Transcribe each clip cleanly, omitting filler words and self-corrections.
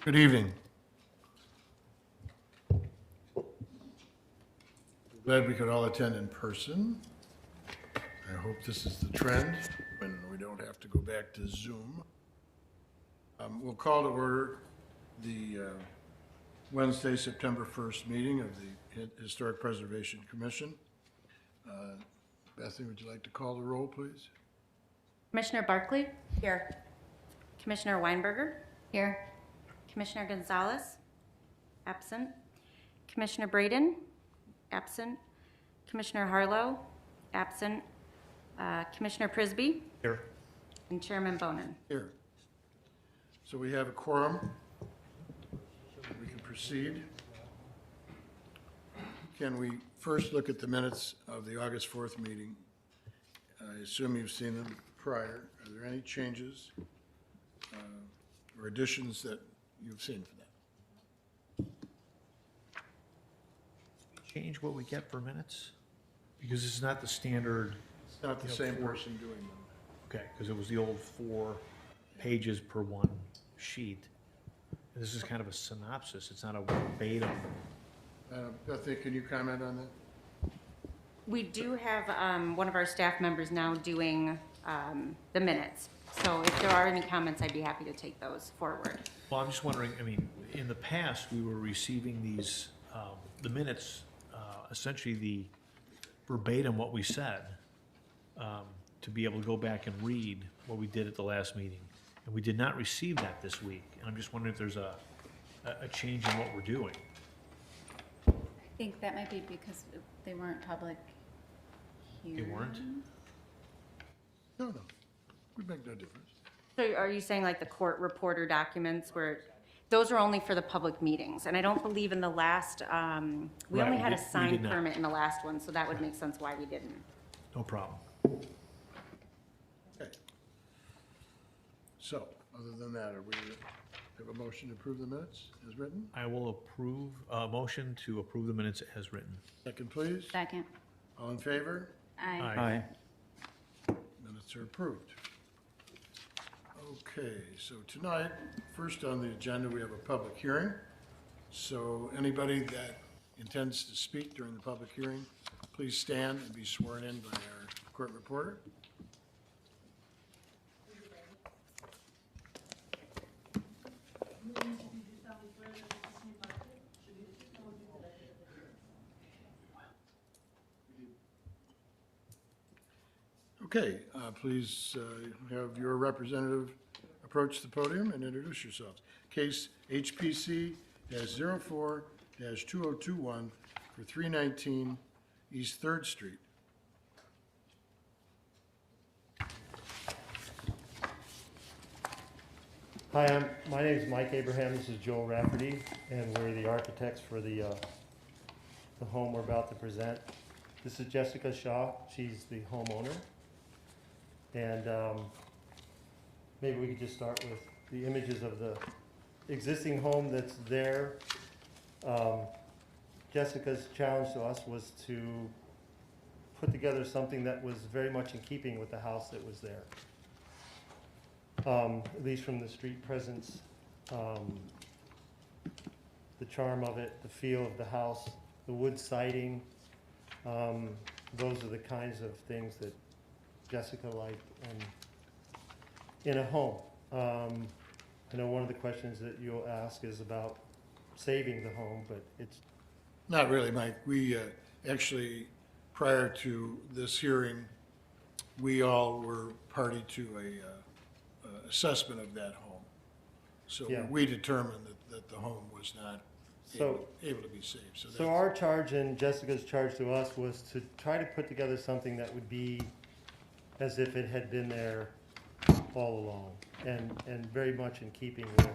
Good evening. Glad we could all attend in person. I hope this is the trend when we don't have to go back to Zoom. We'll call to order the Wednesday, September 1st meeting of the Historic Preservation Commission. Bethany, would you like to call the roll, please? Commissioner Barkley? Here. Commissioner Weinberger? Here. Commissioner Gonzalez? Absent. Commissioner Braden? Absent. Commissioner Harlow? Absent. Commissioner Prisby? Here. And Chairman Bonin. Here. So we have a quorum. We can proceed. Can we first look at the minutes of the August 4th meeting? I assume you've seen them prior. Are there any changes or additions that you've seen for that? Change what we get for minutes? Because it's not the standard, It's not the same person doing them. okay, because it was the old 4 pages per one sheet. And this is kind of a synopsis, it's not a verbatim. Bethany, can you comment on that? We do have one of our staff members now doing the minutes. So if there are any comments, I'd be happy to take those forward. Well, I'm just wondering, I mean, in the past, we were receiving these, the minutes, essentially the verbatim what we said, to be able to go back and read what we did at the last meeting. And we did not receive that this week. And I'm just wondering if there's a change in what we're doing. I think that might be because they weren't public They weren't? No, would make no difference. So are you saying like the court reporter documents where, those are only for the public meetings? And I don't believe in the last, we Right, only we had a did- we signed did not. permit in the last one, so that would make sense why we didn't. No problem. Okay. So, other than that, are we, have a motion to approve the minutes as written? I will approve, motion to approve the minutes as written. Second, please. Second. All in favor? Aye. Minutes are approved. Okay, so tonight, first on the agenda, we have a public hearing. So anybody that intends to speak during the public hearing, please stand and be sworn in by our court reporter. Okay, please have your representative approach the podium and introduce yourselves. Case HPC-04-2021 for 319 East 3rd Street. Hi, my name is Mike Abraham. This is Joel Rafferty, and we're the architects for the home we're about to present. This is Jessica Shaw. She's the homeowner. And maybe we could just start with the images of the existing home that's there. Jessica's challenge to us was to put together something that was very much in keeping with the house that was there. At least from the street presence, the charm of it, the feel of the house, the wood siding. Those are the kinds of things that Jessica liked in a home. I know one of the questions that you'll ask is about saving the home, but it's Not really, Mike. We actually, prior to this hearing, we all were party to a assessment of that home. So Yeah. we determined that the home was not able to be saved. So So our charge and Jessica's charge to us was to try to put together something that would be as if it had been there all along and very much in keeping with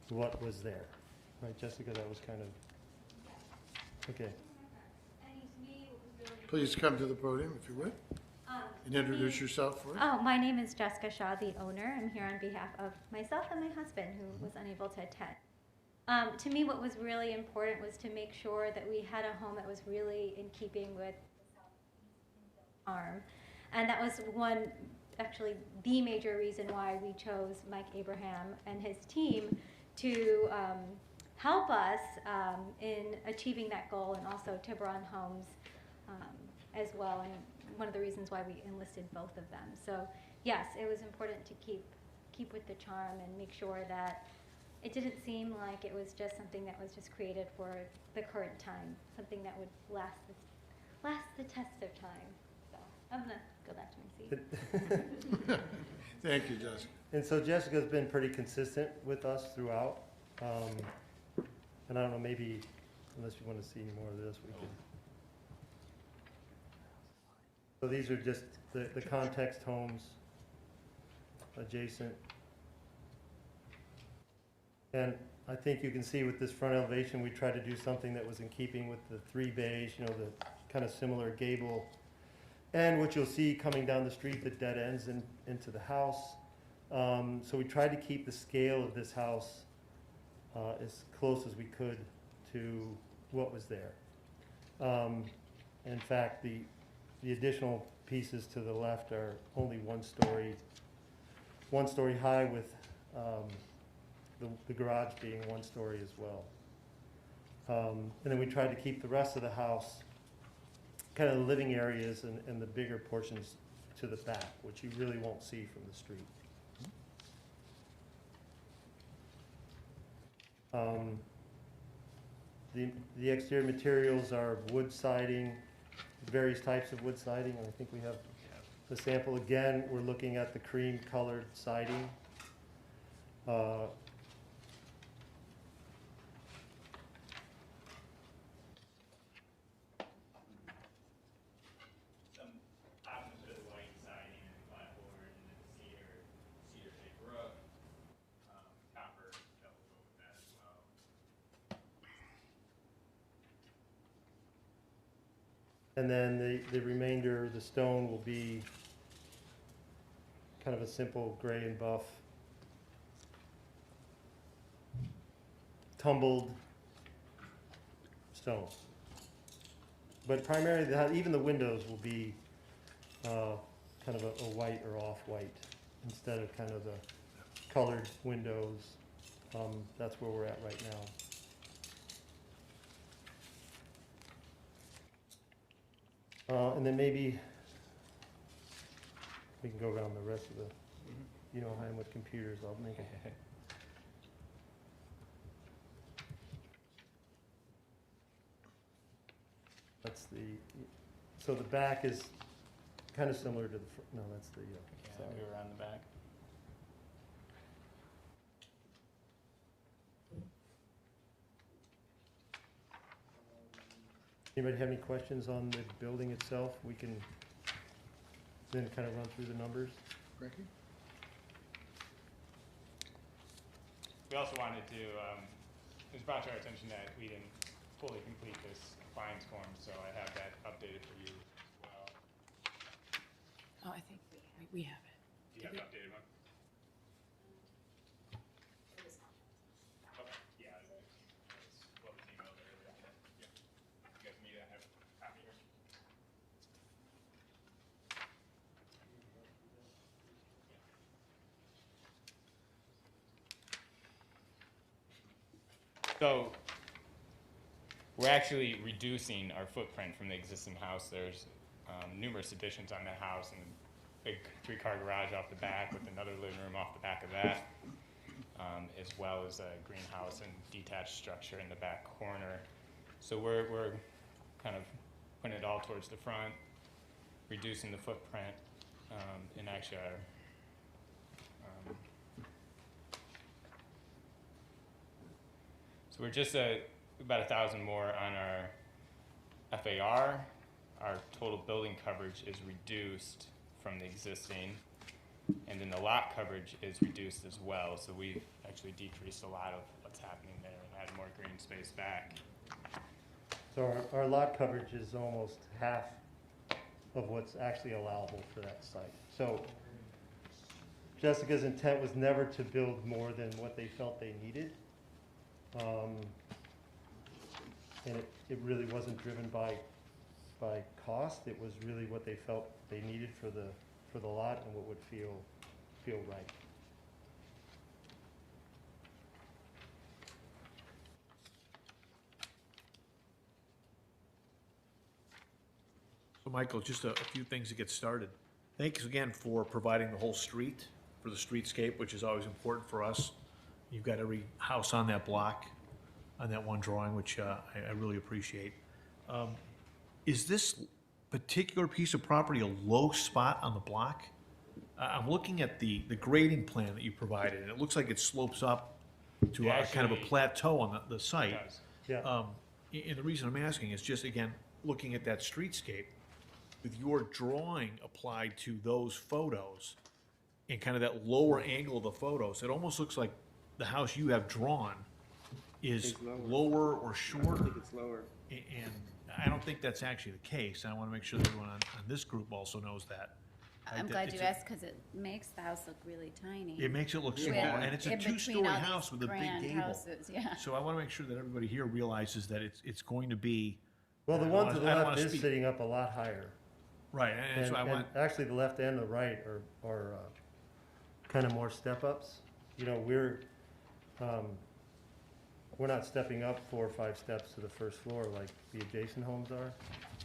what was there. Right, Jessica, that was kind of, okay. please come to the podium if you would and introduce yourself for us. Oh, my name is Jessica Shaw, the owner. I'm here on behalf of myself and my husband, who was unable to attend. To me, what was really important was to make sure that we had a home that was really in keeping with the farm. And that was actually the major reason why we chose Mike Abraham and his team to help us in achieving that goal, and also Tiburon Homes as well. And one of the reasons why we enlisted both of them. So yes, it was important to keep with the charm and make sure that it didn't seem like it was just something that was just created for the current time, something that would last the test of time. So I'm gonna go back to my seat. Thank you, Jessica. And so Jessica's been pretty consistent with us throughout. And I don't know, maybe, unless you want to see any more of this, we could. So these are just the context homes adjacent. And I think you can see with this front elevation, we tried to do something that was in keeping with the 3 bays, you know, the kind of similar gable. And what you'll see coming down the street that dead ends into the house. So we tried to keep the scale of this house as close as we could to what was there. In fact, the additional pieces to the left are only one story high, with the garage being 1 story as well. And then we tried to keep the rest of the house, kind of the living areas and the bigger portions to the back, which you really won't see from the street. The exterior materials are wood siding, various types of wood siding, and I think we have the sample again. We're looking at the cream colored siding. And then the remainder, the stone, will be kind of a simple gray and buff, tumbled stone. But primarily, even the windows will be kind of a white or off-white instead of kind of the colored windows. That's where we're at right now. And then maybe we can go around the rest of the, you know, I'm with computers, I'll make it. That's so the back is kind of similar to the, no, that's the, sorry. Go around the back. Anybody have any questions on the building itself? We can then kind of run through the numbers. Frankie? We also wanted to, it was brought to our attention that we didn't fully complete this compliance form, so I have that updated for you as well. Oh, I think we have it. Do you have the updated one? Okay, yeah, that's what was emailed earlier. Yeah. You guys need to have a copy here? So we're actually reducing our footprint from the existing house. There's numerous additions on that house, and a big 3-car garage off the back with another living room off the back of that, as well as a greenhouse and detached structure in the back corner. So we're kind of putting it all towards the front, reducing the footprint, and actually our so we're just about 1,000 more on our FAR. Our total building coverage is reduced from the existing, and then the lot coverage is reduced as well. So we've actually decreased a lot of what's happening there and added more green space back. So our lot coverage is almost half of what's actually allowable for that site. So Jessica's intent was never to build more than what they felt they needed. And it really wasn't driven by cost. It was really what they felt they needed for the lot and what would feel right. So Michael, just a few things to get started. Thanks again for providing the whole street for the streetscape, which is always important for us. You've got every house on that block, on that one drawing, which I really appreciate. Is this particular piece of property a low spot on the block? I'm looking at the grading plan that you provided, and it looks like it slopes up to a kind of a Actually, plateau on the site. It does. Yeah, And the reason I'm asking is just, again, looking at that streetscape, with your drawing applied to those photos and kind of that lower angle of the photos, it almost looks like the house you have drawn is Is lower. lower or I shorter. think it's lower. And I don't think that's actually the case. And I want to make sure that everyone on this group also knows that. I'm Right, glad it's you a- asked, because it makes the house look really tiny. It makes it look small, Yeah. and it's a In between two-story all these house with a big grand gable. houses, yeah. So I want to make sure that everybody here realizes that it's going to be. well, the I don't one wanna- to the I don't left wanna is speak- sitting up a lot higher. Right, and so I And want, actually, the left and the right are kind of more step-ups. You know, we're not stepping up 4 or 5 steps to the first floor like the adjacent homes are.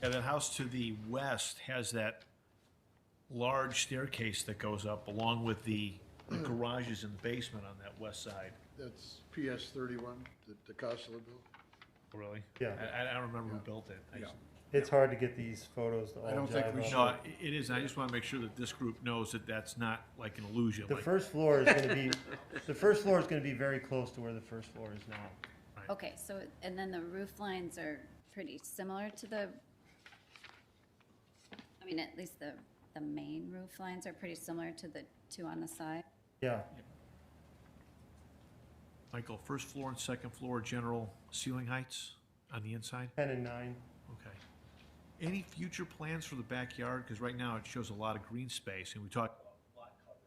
yeah, that house to the west has that large staircase that goes up along with the garages in the basement on that west side. That's PS 31, the Costello bill. Really? Yeah. I don't remember who built it. I just- It's hard to get these photos to all I don't think jive we up. should. No, it is, and I just want to make sure that this group knows that that's not like an illusion. The like- first floor is gonna be, the first floor is gonna be very close to where the first floor is now. Okay, so, and then the roof lines are pretty similar to I mean, at least the main roof lines are pretty similar to the two on the side. Yeah, Michael, first floor and second floor general ceiling heights on the inside? 10 and 9. Okay. Any future plans for the backyard? Because right now it shows a lot of green space, and we talked about lot coverage.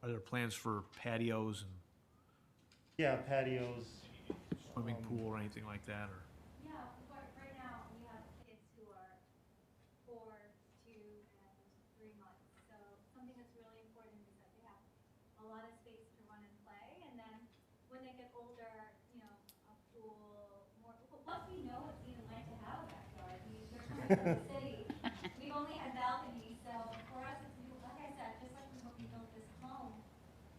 Are there plans for patios and Yeah, patios. swimming pool or anything like that, or? Yeah, right now, we have kids who are 4, 2, and 3 months. So something that's really important is that they have a lot of space to run and play. And then when they get older, you know, a pool, more, what we know it's even like to have a backyard. They're coming from the city. We've only had balconies, so for us, it's new. Like I said, just like when we built this home,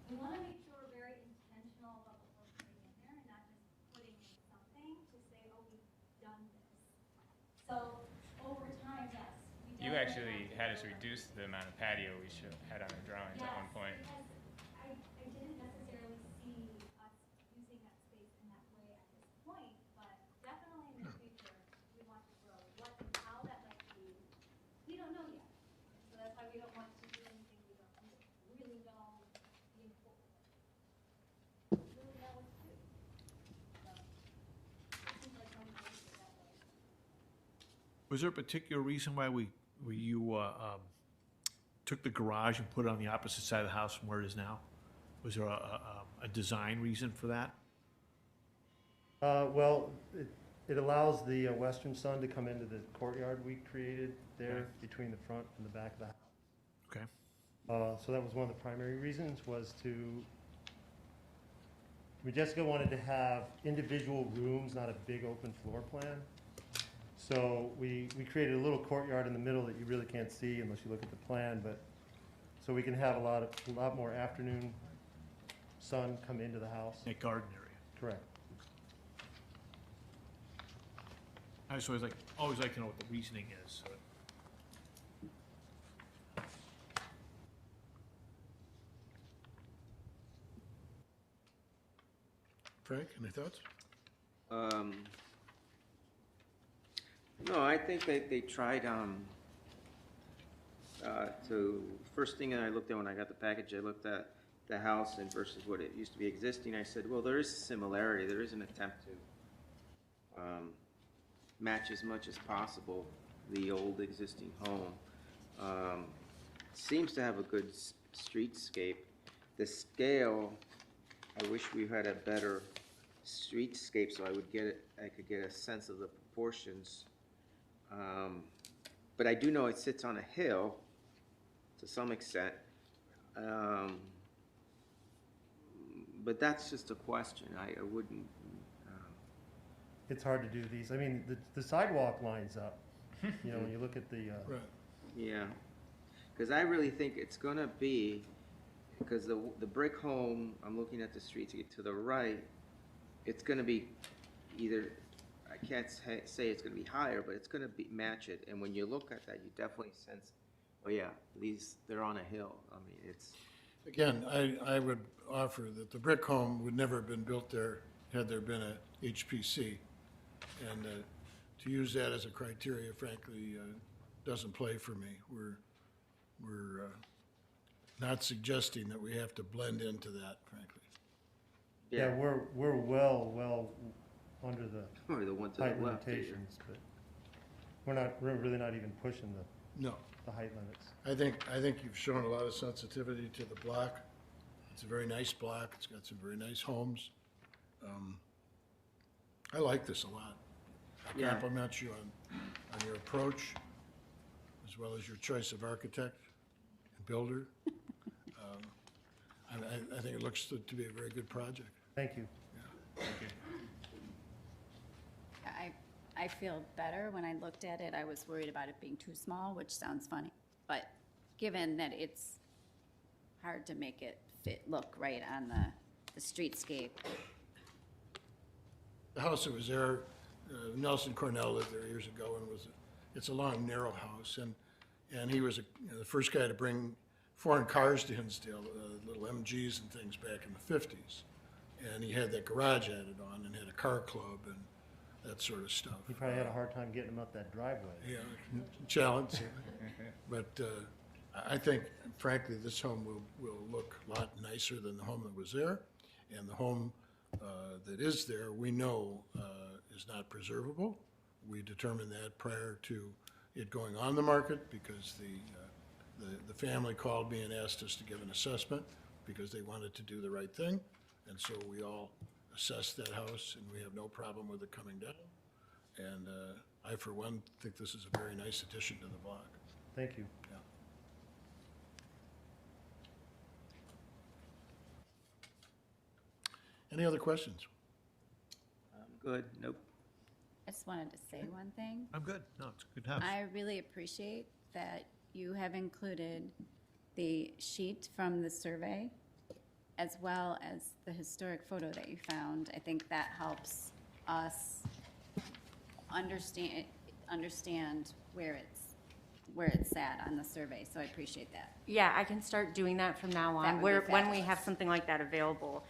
we want to make sure we're very intentional about what we're putting in there and not just putting in something to say, oh, we've done this. So over time, yes. we You definitely actually want to had us do- reduce the amount of patio we had on our drawings at one point. Yes, because I didn't necessarily see us using that space in that way at this point, but definitely in the future, we want to grow. What and how that might be, we don't know yet. So that's why we don't want to do anything we don't really know the importance. Really know what to do. So, it seems like one way to do it that way. Was there a particular reason why you took the garage and put it on the opposite side of the house from where it is now? Was there a design reason for that? Well, it allows the western sun to come into the courtyard we created there between the front and the back of the house. Okay. So that was one of the primary reasons, was to, I mean, Jessica wanted to have individual rooms, not a big open floor plan. So we created a little courtyard in the middle that you really can't see unless you look at the plan, but, so we can have a lot more afternoon sun come into the house. That garden area. Correct. I just always like to know what the reasoning is. So Frank, any thoughts? No, I think they tried, first thing I looked at when I got the package, I looked at the house and versus what it used to be existing. I said, well, there is similarity. There is an attempt to match as much as possible the old existing home. Seems to have a good streetscape. The scale, I wish we had a better streetscape so I could get a sense of the proportions. But I do know it sits on a hill to some extent. But that's just a question. I wouldn't. It's hard to do these. I mean, the sidewalk lines up. You know, when you look at the, Right. Yeah, because I really think it's gonna be, because the brick home, I'm looking at the street to the right, it's gonna be either, I can't say it's gonna be higher, but it's gonna be, match it, and when you look at that, you definitely sense, oh yeah, they're on a hill, I mean, it's, Again, I would offer that the brick home would never have been built there had there been a HPC. And to use that as a criteria, frankly, doesn't play for me. We're not suggesting that we have to blend into that, frankly. yeah, we're well under the or the one to the height left here. limitations, but we're really not even pushing No, the height limits. I think you've shown a lot of sensitivity to the block. It's a very nice block. It's got some very nice homes. I like this a lot. I Yeah. compliment you on your approach, as well as your choice of architect and builder. I think it looks to be a very good project. Thank you. I feel better. When I looked at it, I was worried about it being too small, which sounds funny. But given that it's hard to make it look right on the streetscape. The house that was there, Nelson Cornell lived there years ago, and it's a long, narrow house, and he was the first guy to bring foreign cars to Hinsdale, little MGs and things back in the 50s. And he had that garage added on and had a car club and that sort of stuff. You probably had a hard time getting them up that driveway. Yeah, challenge. But I think, frankly, this home will look a lot nicer than the home that was there. And the home that is there, we know is not preservable. We determined that prior to it going on the market because the family called me and asked us to give an assessment because they wanted to do the right thing. And so we all assessed that house, and we have no problem with it coming down. And I, for one, think this is a very nice addition to the block. Thank you. Yeah. Any other questions? Good, nope. I just wanted to say one thing. I'm good. No, it's a good house. I really appreciate that you have included the sheet from the survey as well as the historic photo that you found. I think that helps us understand where it's at on the survey, so I appreciate that. Yeah, I can start doing that from now That on, would be when we fabulous. have something like that available.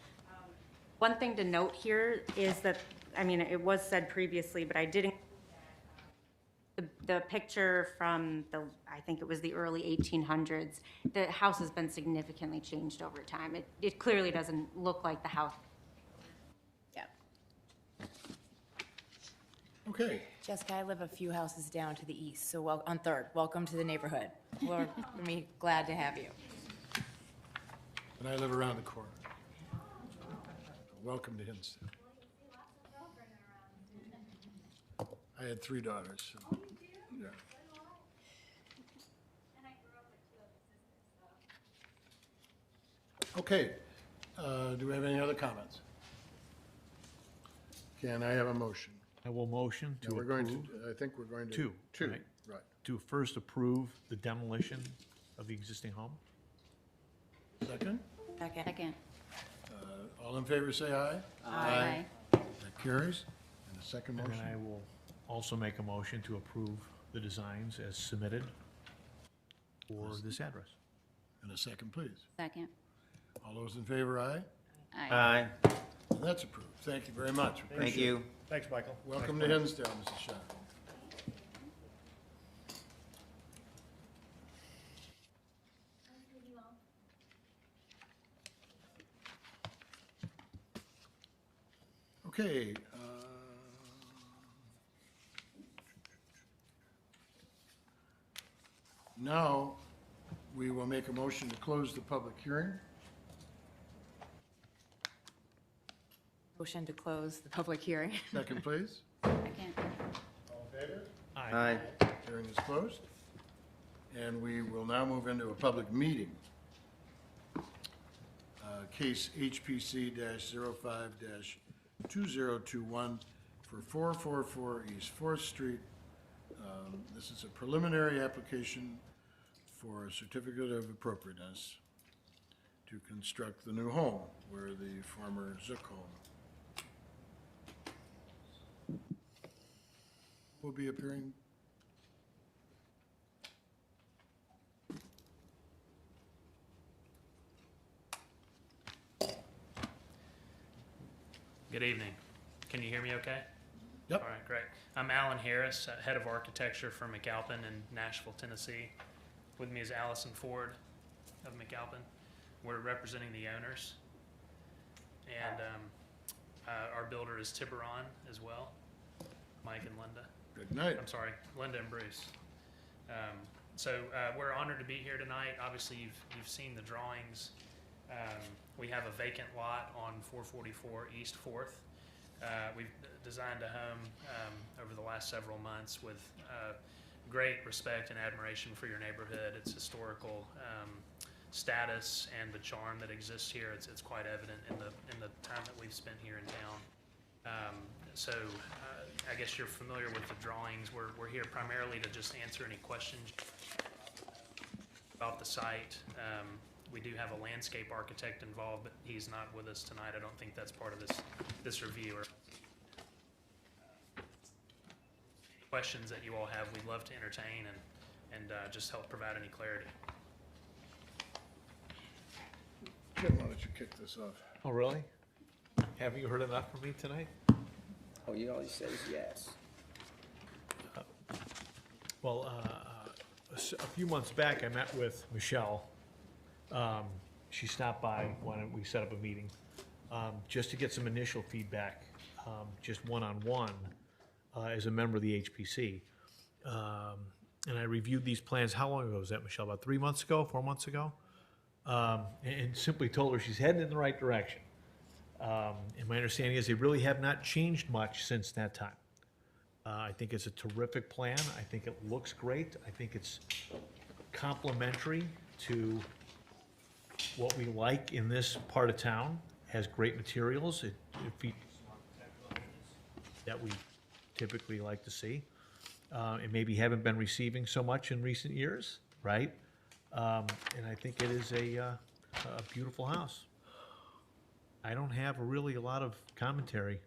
One thing to note here is that, I mean, it was said previously, but I didn't, the picture from I think it was the early 1800s, the house has been significantly changed over time. It clearly doesn't look like the house. Yep. Okay, Jessica, I live a few houses down to the east, so on Third. Welcome to the neighborhood. We're gonna be glad to have you. and I live around the corner. Welcome to Hinsdale. I had 3 daughters, so, yeah. Okay, do we have any other comments? Can I have a motion? I will motion Yeah, to we're going approve, to, I think we're going to. Two, Two, right. right. to first approve the demolition of the existing home. Second, Second. Second. all in favor, say aye. Aye. That carries. And a second And motion? then I will also make a motion to approve the designs as submitted for this address. And a second, please. Second. All those in favor, aye? Aye. And that's approved. Thank you very much. Thank Appreciate you. it. Thanks, Michael. Welcome to Hinsdale, Mrs. Shaw. Okay. Now, we will make a motion to close the public hearing. Motion to close the public hearing. Second, please. Second. All in favor? Aye. Hearing is closed. And we will now move into a public meeting. Case HPC-05-2021 for 444 East 4th Street, This is a preliminary application for a certificate of appropriateness to construct the new home where the former Zook home will be appearing. Good evening. Can you hear me okay? Yep. All right, great. I'm Alan Harris, Head of Architecture for McAlpin in Nashville, Tennessee. With me is Allison Ford of McAlpin. We're representing the owners. And our builder is Tiburon as well, Mike and Linda. Good night. I'm sorry, Linda and Bruce. So we're honored to be here tonight. Obviously, you've seen the drawings. We have a vacant lot on 444 East 4th. We've designed a home over the last several months with great respect and admiration for your neighborhood, its historical status, and the charm that exists here. It's quite evident in the time that we've spent here in town. So I guess you're familiar with the drawings. We're here primarily to just answer any questions about the site. We do have a landscape architect involved, but he's not with us tonight. I don't think that's part of this review. Or questions that you all have, we'd love to entertain and just help provide any clarity. Jim, why don't you kick this off? Oh, really? Haven't you heard enough from me tonight? Oh, you always says yes. Well, a few months back, I met with Michelle. She stopped by when we set up a meeting, just to get some initial feedback, just one-on-one, as a member of the HPC. And I reviewed these plans. How long ago was that, Michelle? About 3 months ago, 4 months ago? And simply told her she's heading in the right direction. And my understanding is they really have not changed much since that time. I think it's a terrific plan. I think it looks great. I think it's complementary to what we like in this part of town. Has great materials. It features that we typically like to see, and maybe haven't been receiving so much in recent years, right? And I think it is a beautiful house. I don't have really a lot of commentary.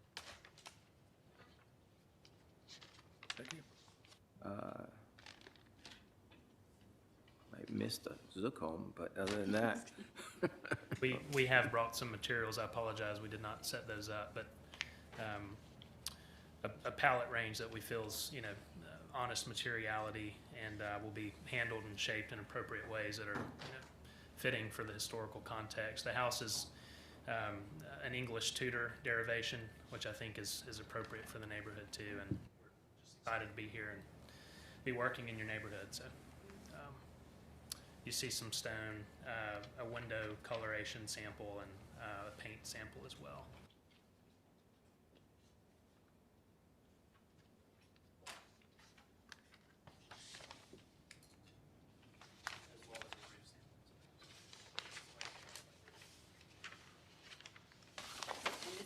Thank you. I missed the Zook home, but other than that, We have brought some materials. I apologize, we did not set those up, but a palette range that we feel is, honest materiality and will be handled and shaped in appropriate ways that are fitting for the historical context. The house is an English Tudor derivation, which I think is appropriate for the neighborhood too, and we're just excited to be here and be working in your neighborhood. So you see some stone, a window coloration sample, and a paint sample as well.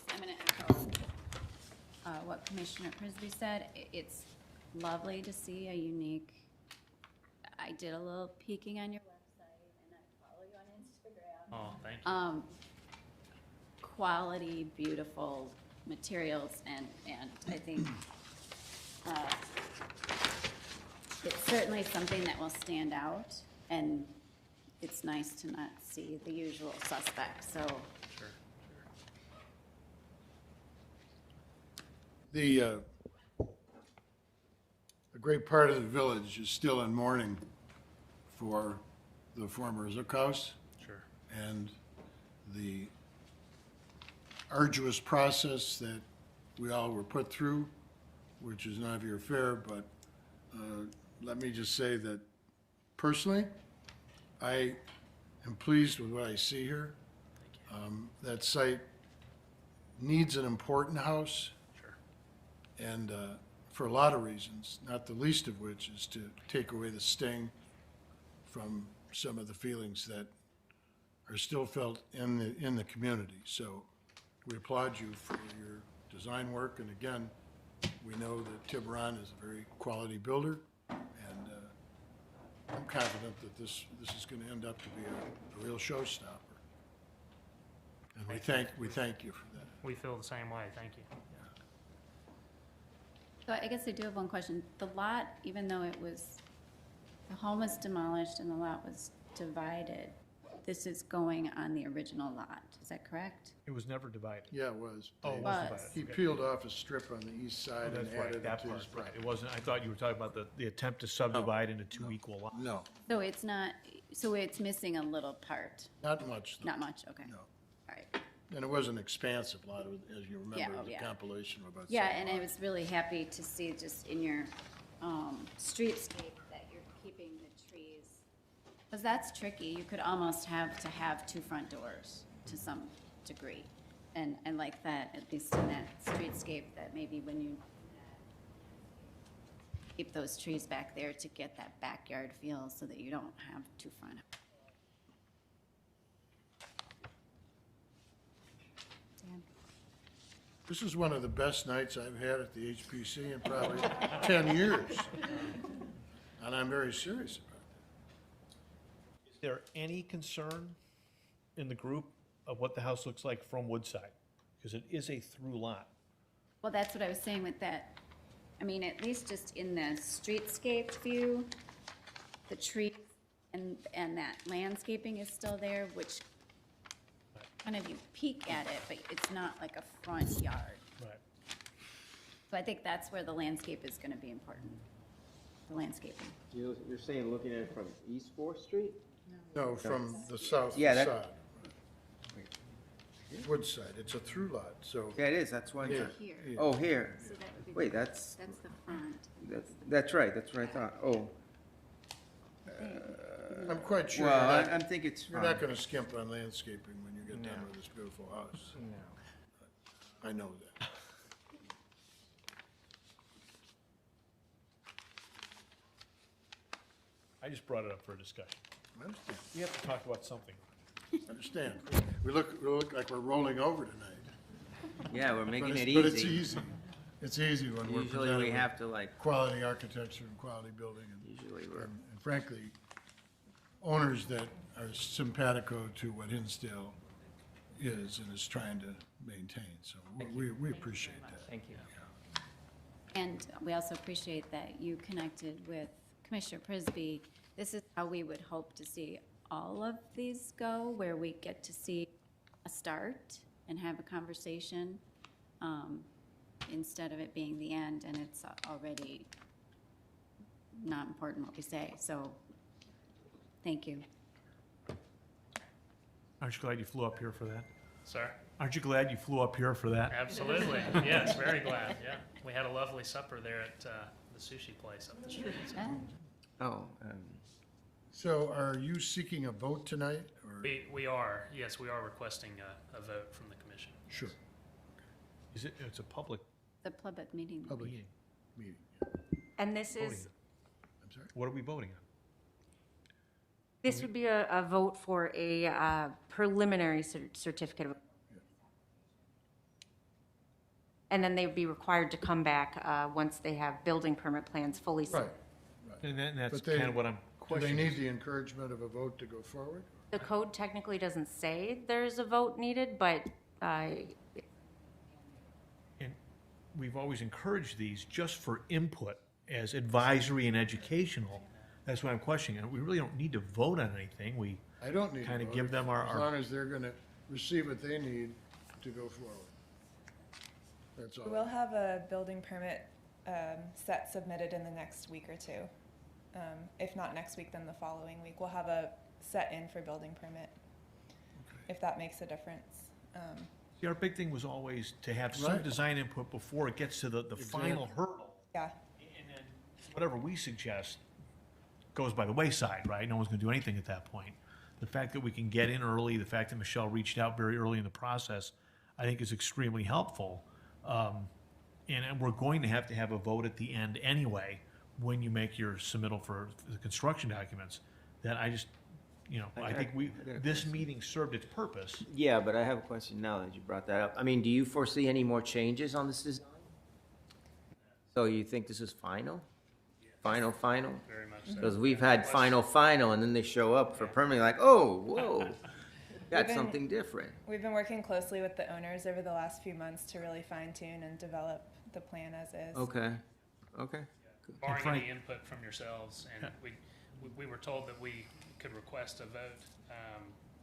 I'm going to echo what Commissioner Prisby said. It's lovely to see a unique, I did a little peeking on your website and I follow you on Instagram. Oh, thank you. Quality, beautiful materials, and I think it's certainly something that will stand out, and it's nice to not see the usual suspects, so. Sure. A great part of the village is still in mourning for the former Zook house Sure. and the arduous process that we all were put through, which is none of your affair, but let me just say that personally, I am pleased with what I see here. That site needs an important house. Sure. And for a lot of reasons, not the least of which is to take away the sting from some of the feelings that are still felt in the community. So we applaud you for your design work, and again, we know that Tiburon is a very quality builder, And I'm confident that this is going to end up to be a real showstopper. And we thank you for that. We feel the same way, thank you. So I guess I do have one question. The lot, even though the home was demolished and the lot was divided, this is going on the original lot, is that correct? It was never divided. Yeah, it was. Oh, it was Was. divided. He Okay. peeled off a strip on the east Oh, side and that's right, added it that to his part, right. property. It wasn't, I thought you were talking about the attempt to subdivide into two equal lots. No, So it's not, so it's missing a little part? not much. though. Not much, okay. No. All right. And it was an expansive lot, as you Yeah, remember, it was yeah. a compilation of about Yeah, 7 and I lots. was really happy to see just in your streetscape that you're keeping the trees. Because that's tricky. You could almost have to have two front doors to some degree. And I like that, at least in that streetscape, that maybe when you keep those trees back there to get that backyard feel so that you don't have two front. Dan? This is one of the best nights I've had at the HPC in probably 10 years. And I'm very serious about Is there any concern in the group of what the house looks like from Woodside? Because it is a through lot. Well, that's what I was saying with that. I mean, at least just in the streetscape view, the tree and that landscaping is still there, which kind of you peek at it, but it's not like a front yard. Right. So I think that's where the landscape is gonna be important, the landscaping. You're saying looking at it from East Fourth Street? it. No, from the south Yeah, that- facade. Woodside, it's a through lot, so. Yeah, it is, that's why. Yeah. Here. yeah. Oh, here. So that would be. Wait, that's That's the front. that's right, that's what I thought. Oh, I'm quite sure well, you're I not, think it's you're fine. not gonna skimp on landscaping when you get done No. with this beautiful house. No. I know that. I just brought it up for a discussion. I understand. We have to talk about something. I understand. We look like we're rolling over tonight. Yeah, we're making But it it's- But it's easy. easy. It's easy when we're Usually presented we with have to like, quality architecture and quality building and usually we're, and frankly, owners that are simpatico to what Hinsdale is and is trying to maintain. So we appreciate that. thank you. And we also appreciate that you connected with Commissioner Prisby. This is how we would hope to see all of these go, where we get to see a start and have a conversation, instead of it being the end and it's already not important what we say. So, thank you. Aren't you glad you flew up here for that? Sir? Aren't you glad you flew up here for that? Absolutely, yes, very glad, yeah. We had a lovely supper there at the sushi place up the street. so. Oh, So are you seeking a vote tonight or? We are, yes, we are requesting a vote from the commission. Sure, Is it, it's a public The public meeting. public meeting. meeting. And this Voting. is, I'm sorry? What are we voting on? this would be a vote for a preliminary certificate of. And then they would be required to come back once they have building permit plans fully. Right. And that's But they- kind of what I'm Do they questioning. need the encouragement of a vote to go forward? The code technically doesn't say there's a vote needed, but And we've always encouraged these just for input as advisory and educational. That's why I'm questioning it. We really don't need to vote on anything. We, I don't need a Kinda vote, give them as our- long as they're gonna receive what they need to go forward. That's all. We'll have a building permit set submitted in the next week or two. If not next week, then the following week. We'll have a set in for building permit, if that makes a difference. see, our big thing was always to have some Right. design input before it gets to the final hurdle. Yeah, And then whatever we suggest goes by the wayside, right? No one's gonna do anything at that point. The fact that we can get in early, the fact that Michelle reached out very early in the process, I think is extremely helpful. And we're going to have a vote at the end anyway, when you make your submittal for the construction documents, that I just, I think this meeting served its purpose. yeah, but I have a question now that you brought that up. I mean, do you foresee any more changes on this design? So you think this is final? final, Very much so. because we've had final, and then they show up for permanent, like, oh, whoa, got been- something different. We've been working closely with the owners over the last few months to really fine tune and develop the plan as is. Okay, Barring Frank- any input from yourselves, and we were told that we could request a vote,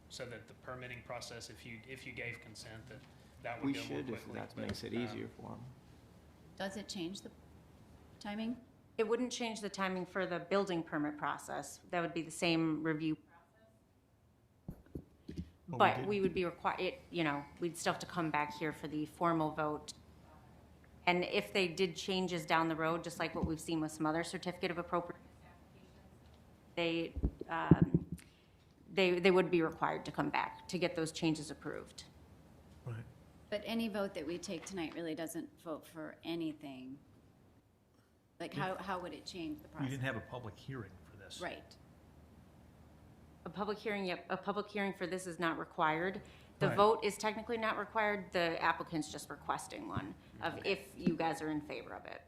so that the permitting process, if you gave consent, that we would go more should, if quickly. that But, makes it easier for them. Does it change the timing? It wouldn't change the timing for the building permit process. That would be the same review process. But we would be required, we'd still have to come back here for the formal vote. And if they did changes down the road, just like what we've seen with some other certificate of appropriateness applications, they would be required to come back to get those changes approved. Right. But any vote that we take tonight really doesn't vote for anything. Like, how would it change the We process? didn't have a public hearing for this. Right. A public hearing for this is not required. The Right. vote is technically not required. The applicant's just requesting one of if you guys are in favor of it.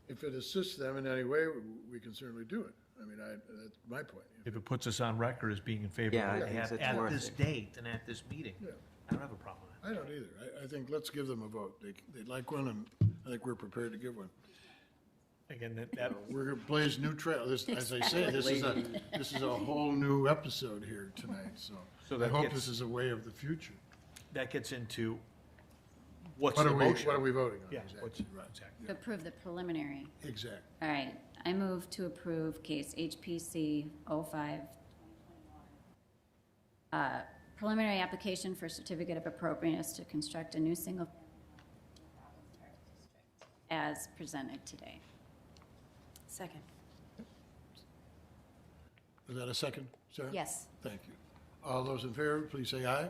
If it assists them in any way, we can certainly do it. I mean, that's my point. If it puts us on record as being in favor Yeah, of I it think at, it's at worth this it. date and at this meeting, Yeah. I don't have a problem with I don't either. I think let's give them a vote. They'd like one, and I think we're prepared to give one. it. Again, that We're gonna blaze new trail. As I say, this is a whole new episode here tonight, so So I that hope gets- this is a way of the future. that gets into what's What the are motion? we voting on? Yeah, Exactly, right. exactly. To approve the preliminary. Exactly. All right, I move to approve case HPC 05. Preliminary application for certificate of appropriateness to construct a new single as presented today. Second. Is that a second, Sarah? Yes. Thank you. All those in favor, please say aye.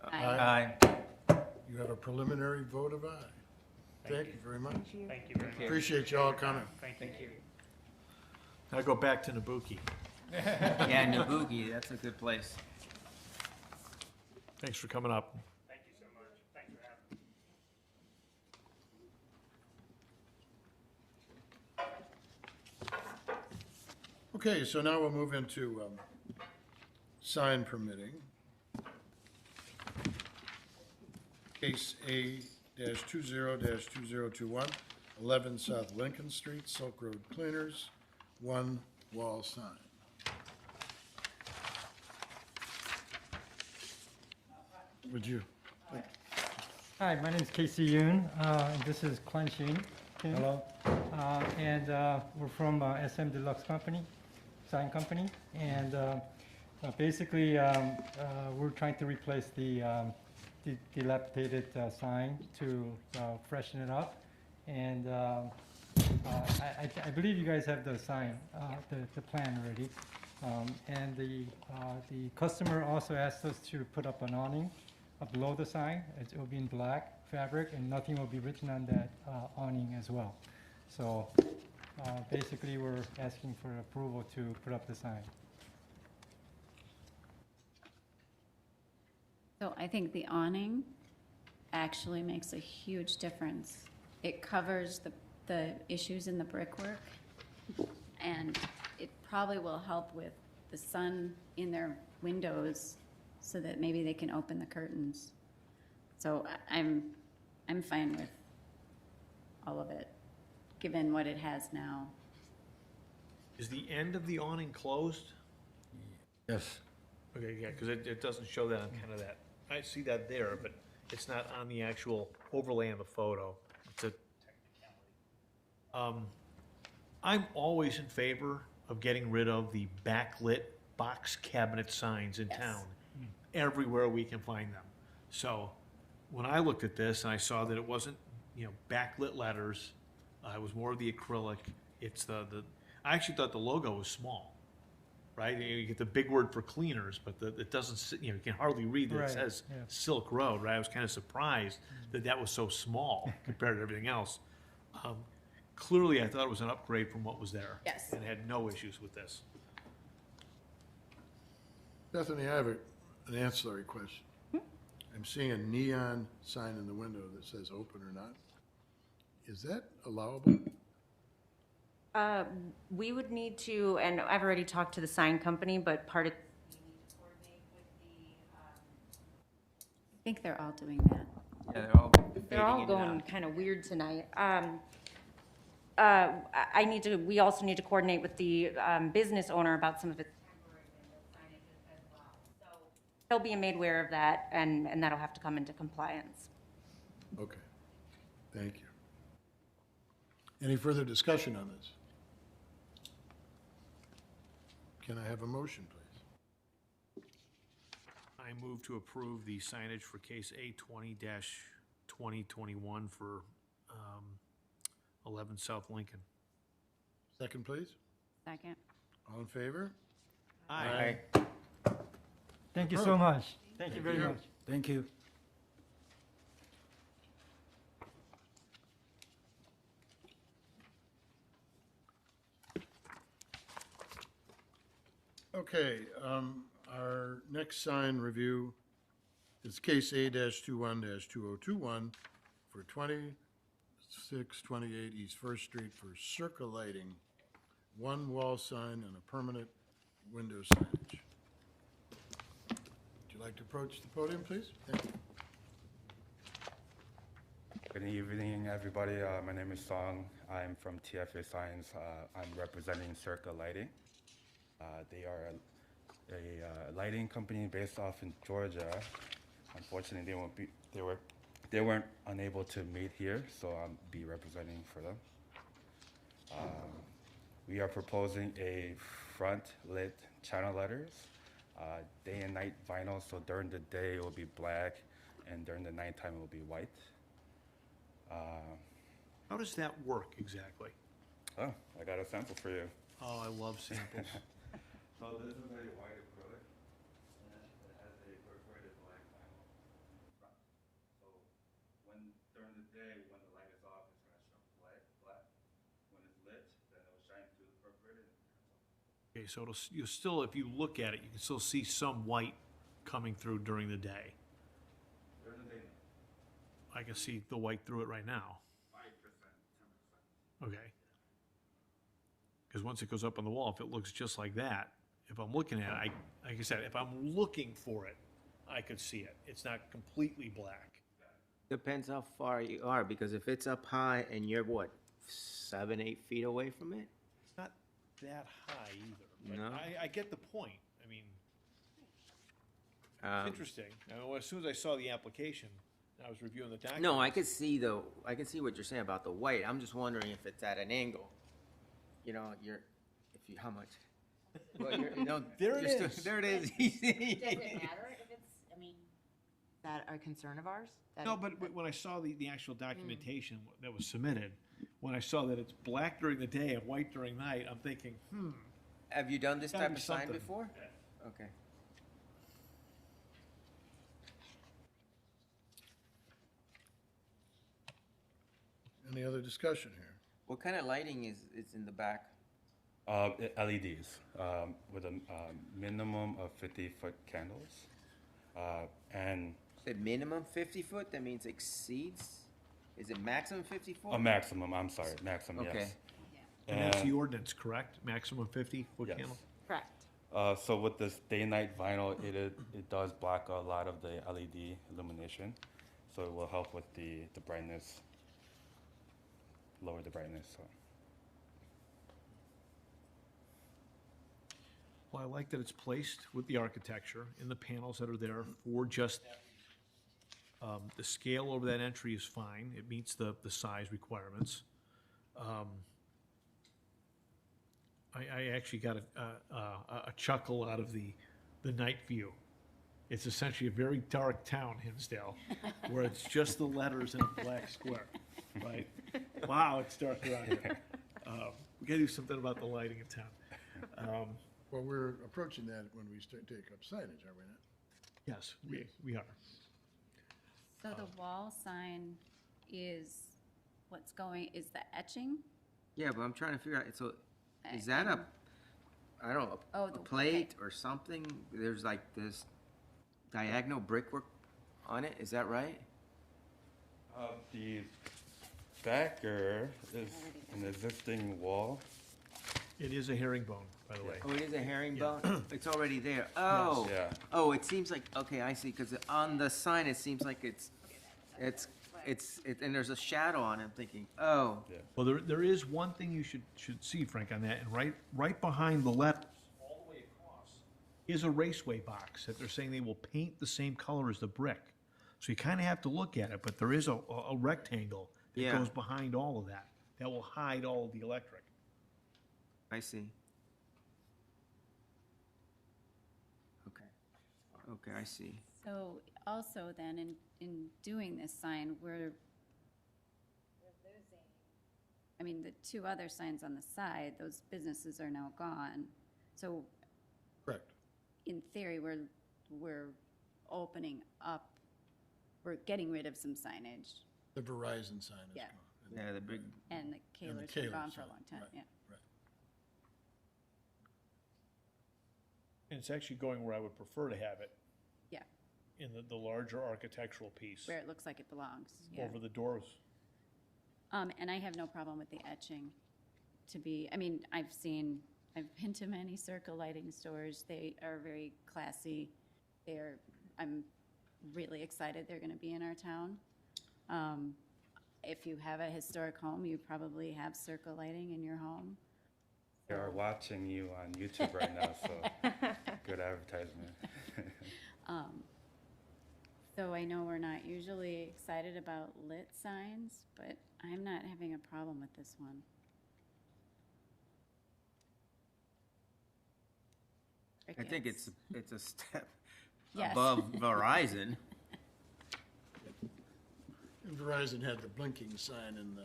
Aye. You have a preliminary vote of aye. Thank you very much. Thank you very much. Appreciate you all coming. Thank you. I go back to Nabucco. Yeah, Nabucco, that's a good place. Thanks for coming up. Thank you so much. Thanks for having me. Okay, so now we'll move into sign permitting. Case A-20-2021, 11 South Lincoln Street, Silk Road Cleaners, one wall sign. Would you? Hi, my name is Casey Yoon, and this is Kwan Shin. Hello. And we're from SM Deluxe Company, sign company, and basically we're trying to replace the dilapidated sign to freshen it up. And I believe you guys have the sign, the plan already. And the customer also asked us to put up an awning below the sign. It will be in black fabric, and nothing will be written on that awning as well. So basically, we're asking for approval to put up the sign. So I think the awning actually makes a huge difference. It covers the issues in the brickwork, and it probably will help with the sun in their windows so that maybe they can open the curtains. So I'm fine with all of it, given what it has now. Is the end of the awning closed? Yes. Okay, yeah, because it doesn't show that on kind of that. I see that there, but it's not on the actual overlay on the photo. It's a, I'm always in favor of getting rid of the backlit box cabinet signs in Yes. town, everywhere we can find them. So when I looked at this and I saw that it wasn't, backlit letters, it was more of the acrylic. It's I actually thought the logo was small. Right, you get the big word for cleaners, but it doesn't. You can hardly read that Right, it says yeah. Silk Road. Right, I was kind of surprised that was so small compared to everything else. Clearly, I thought it was an upgrade from what was there. Yes. And had no issues with this. Bethany, I have an ancillary question. I'm seeing a neon sign in the window that says open or not. Is that allowable? We would need to, and I've already talked to the sign company, but part of, I think they're all doing that. Yeah, they're all they're all fading in and going out. kind of weird tonight. We also need to coordinate with the business owner about some of its temporary window signages as well. So he'll be made aware of that, and that'll have to come into compliance. Okay, thank you. Any further discussion on this? Can I have a motion, please? I move to approve the signage for case A20-2021 for 11 South Lincoln. Second, please. Second. All in favor? Aye. Thank you so much. Thank you very you. much. Thank you. Okay, our next sign review is case A-21-2021 for 2628 East First Street for Circle Lighting, one wall sign and a permanent window signage. Would you like to approach the podium, please? Thank you. Good evening, everybody. My name is Song. I'm from TFA Science. I'm representing Circa Lighting. They are a lighting company based off in Georgia. Unfortunately, they weren't unable to meet here, so I'll be representing for them. We are proposing a front lit channel letters, day and night vinyl. So during the day it will be black, and during the nighttime it will be white. How does that work exactly? Oh, I got a sample for you. Oh, I love samples. So this is a white acrylic, and it has a perforated black vinyl front. So during the day, when the light is off, it's going to show black. When it's lit, then it will shine through the perforated and it comes off. Okay, so you still, if you look at it, you can still see some white coming through during the day. During the day, I can see the white through it right now. 5%, 10%. Okay. Because once it goes up on the wall, if it looks just like that, if I'm looking at it, like I said, if I'm looking for it, I could see it. It's not completely black. Depends how far you are, because if it's up high and you're what, 7, 8 feet away from it? It's not that high either. But No? I get the point. I mean, it's Um, interesting. As soon as I saw the application, I was reviewing the document. No, I can see what you're saying about the white. I'm just wondering if it's at an angle. You know, how much? Well, There it you're is. There it is. Does it matter if it's, I mean, is that a concern of ours? That No, it- but when I saw the actual documentation that was submitted, when I saw that it's black during the day and white during night, I'm thinking, Have you done this Gotta type be of sign something. before? Okay. Any other discussion here? What kind of lighting is in the back? LEDs with a minimum of 50-foot candles. And Said minimum 50 foot, that means exceeds? Is it maximum 50 foot? a maximum, I'm sorry, maximum, Okay. yes. and that's the ordinance, correct? Maximum 50-foot Yes. candle? Correct. So with this day-night vinyl, it does block a lot of the LED illumination, so it will help with the brightness, lower the brightness. So. Well, I like that it's placed with the architecture in the panels that are there for just that reason. The scale over that entry is fine. It meets the size requirements. I actually got a chuckle out of the night view. It's essentially a very dark town, Hinsdale, where it's just the letters in a black square, right? Wow, it's dark around here. We gotta do something about the lighting in town. Well, we're approaching that when we take up signage, are we not? Yes, we are. So the wall sign is is the etching? Yeah, but I'm trying to figure out, so is that I don't know, Oh, a the- plate or something? There's like this diagonal brickwork on it, is that right? The backer is an existing wall It is a herringbone, by the way. Oh, it is a herringbone? It's already there. Oh. Yeah. Oh, it seems like, okay, I see, because on the sign, it seems like and there's a shadow on it. I'm thinking, oh. Yeah. Well, there is one thing you should see, Frank, on that, and right behind the letters, all the way across, is a raceway box that they're saying they will paint the same color as the brick. So you kind of have to look at it, but there is a rectangle that Yeah. goes behind all of that. That will hide all of the electric. I see. Okay. Okay, I see. So also then, in doing this sign, we're losing, I mean, the two other signs on the side, those businesses are now gone. So Correct. in theory, we're opening up, we're getting rid of some signage, The Verizon sign is Yeah. gone. Yeah, the big, and the And the Kaler's been Kaler gone for a sign, long time, right. yeah. Right. And it's actually going where I would prefer to have it, Yeah, in the larger architectural piece, where it looks like it belongs, yeah. over the doors. And I have no problem with the etching to be, I mean, I've been to many circle lighting stores. They are very classy. I'm really excited they're gonna be in our town. If you have a historic home, you probably have circle lighting in your home. They are watching you on YouTube right now, so good advertisement. So I know we're not usually excited about lit signs, but I'm not having a problem with this one. I think Crickets. it's a step Yes. above Verizon. And Verizon had the blinking sign in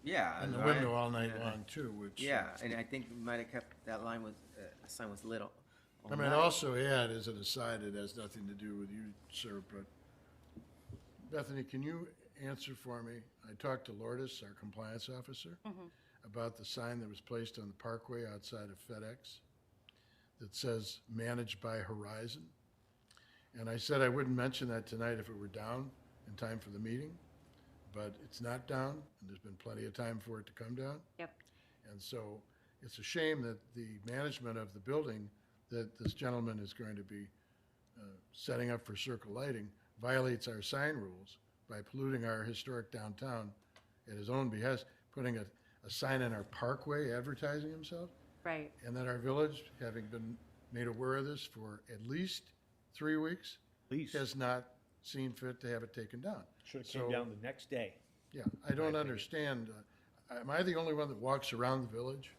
Yeah. the right. window all night Yeah. long too, which. Yeah, and I think we might have kept that line with, sign was lit all I might night. also add, as an aside, it has nothing to do with you, sir, but Bethany, can you answer for me? I talked to Lourdes, our compliance officer, about the sign that was placed on the parkway outside of FedEx that says "Managed by Horizon." And I said I wouldn't mention that tonight if it were down in time for the meeting, but it's not down, and there's been plenty of time for it to come down. Yep. And so it's a shame that the management of the building that this gentleman is going to be setting up for circle lighting violates our sign rules by polluting our historic downtown at his own behest, putting a sign in our parkway advertising himself. Right. And that our village, having been made aware of this for at least 3 weeks, Please, has not seen fit to have it taken down. should have So- came down the next day. Yeah, I don't understand. Am I the only one that walks around the village?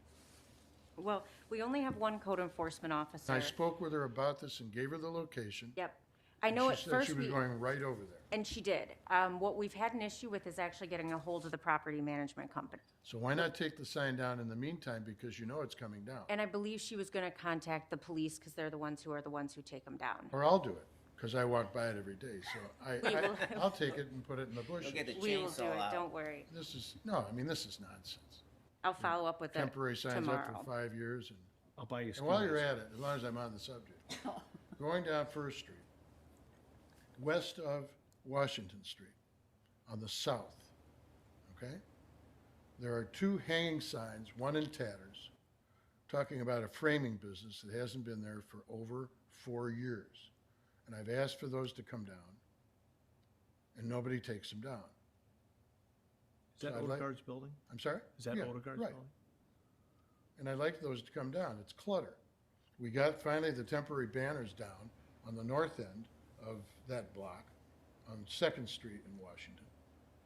Well, we only have one code enforcement officer. I spoke with her about this and gave her the location. Yep. I know at She said first she was we, going right over there. and she did. What we've had an issue with is actually getting a hold of the property management company. So why not take the sign down in the meantime, because you know it's coming down? And I believe she was gonna contact the police, because they're the ones who take them down. Or I'll do it, because I walk by it every day, so will. I'll take it and put it in the bushes. You'll get the We will do chainsaw it, out. don't worry. This is nonsense. I'll follow up with it Temporary signs up tomorrow. for 5 years, and I'll buy you a ski while you're mask. at it, as long as I'm on the subject, going down First Street, west of Washington Street, on the south, okay? There are 2 hanging signs, one in tatters, talking about a framing business that hasn't been there for over 4 years. And I've asked for those to come down, and nobody takes them down. Is that So I'd like- Odegaard's building? I'm sorry? Is that Yeah, Odegaard's right. building? And I'd like those to come down. It's clutter. We got finally the temporary banners down on the north end of that block on 2nd Street in Washington.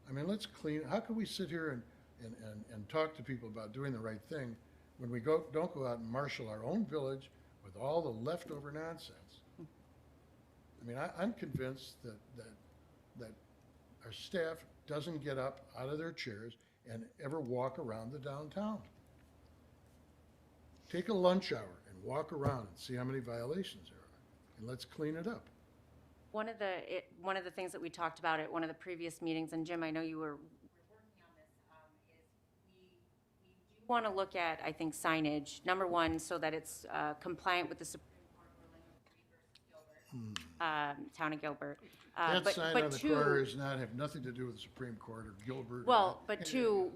I mean, let's clean, how can we sit here and talk to people about doing the right thing when we don't go out and marshal our own village with all the leftover nonsense? I mean, I'm convinced that our staff doesn't get up out of their chairs and ever walk around the downtown. Take a lunch hour and walk around and see how many violations there are, and let's clean it up. One of the things that we talked about at one of the previous meetings, and Jim, I know you were working on this, is we do want to look at, I think, signage. Number one, so that it's compliant with the Supreme Court ruling of Gilbert, Town of Gilbert. That sign on the two, corner have nothing to do with the Supreme Court or Gilbert. well, but two,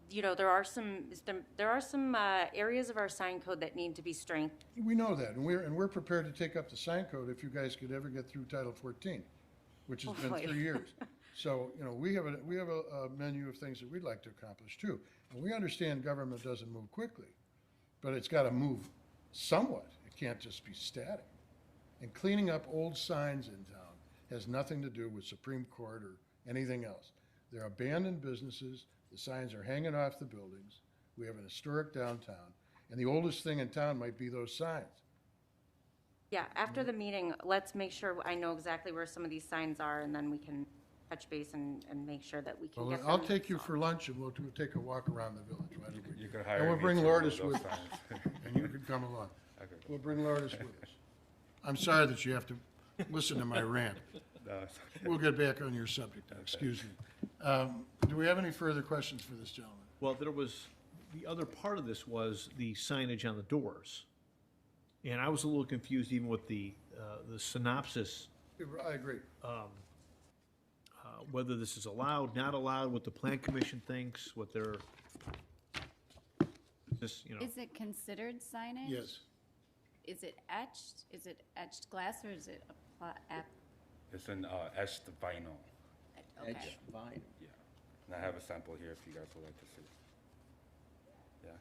you know, there are some areas of our sign code that need to be strengthened. We know that, and we're prepared to take up the sign code if you guys could ever get through Title 14, which has been Hopefully. 3 years. So, you know, we have a menu of things that we'd like to accomplish too. And we understand government doesn't move quickly, but it's got to move somewhat. It can't just be static. And cleaning up old signs in town has nothing to do with Supreme Court or anything else. They're abandoned businesses. The signs are hanging off the buildings. We have an historic downtown, and the oldest thing in town might be those signs. Yeah, after the meeting, let's make sure I know exactly where some of these signs are, and then we can touch base and make sure that we can Well, get them. I'll take you for lunch, and we'll take a walk around the village. Why don't we? You could And hire we'll me bring to Lourdes remove with those us, signs. and you can come along. Okay. We'll bring Lourdes with us. I'm sorry that you have to listen to my rant. No, it's okay. We'll get back on your subject now, excuse me. Do we have any further questions for this gentleman? Well, there was, the other part of this was the signage on the doors. And I was a little confused even with the synopsis, I agree. whether this is allowed, not allowed, what the plan commission thinks, what their, this, you know. Is it considered signage? Yes. Is it etched? Is it etched glass or is it It's an etched vinyl. okay. Yeah. And I have a sample here if you guys would like to see. Yeah.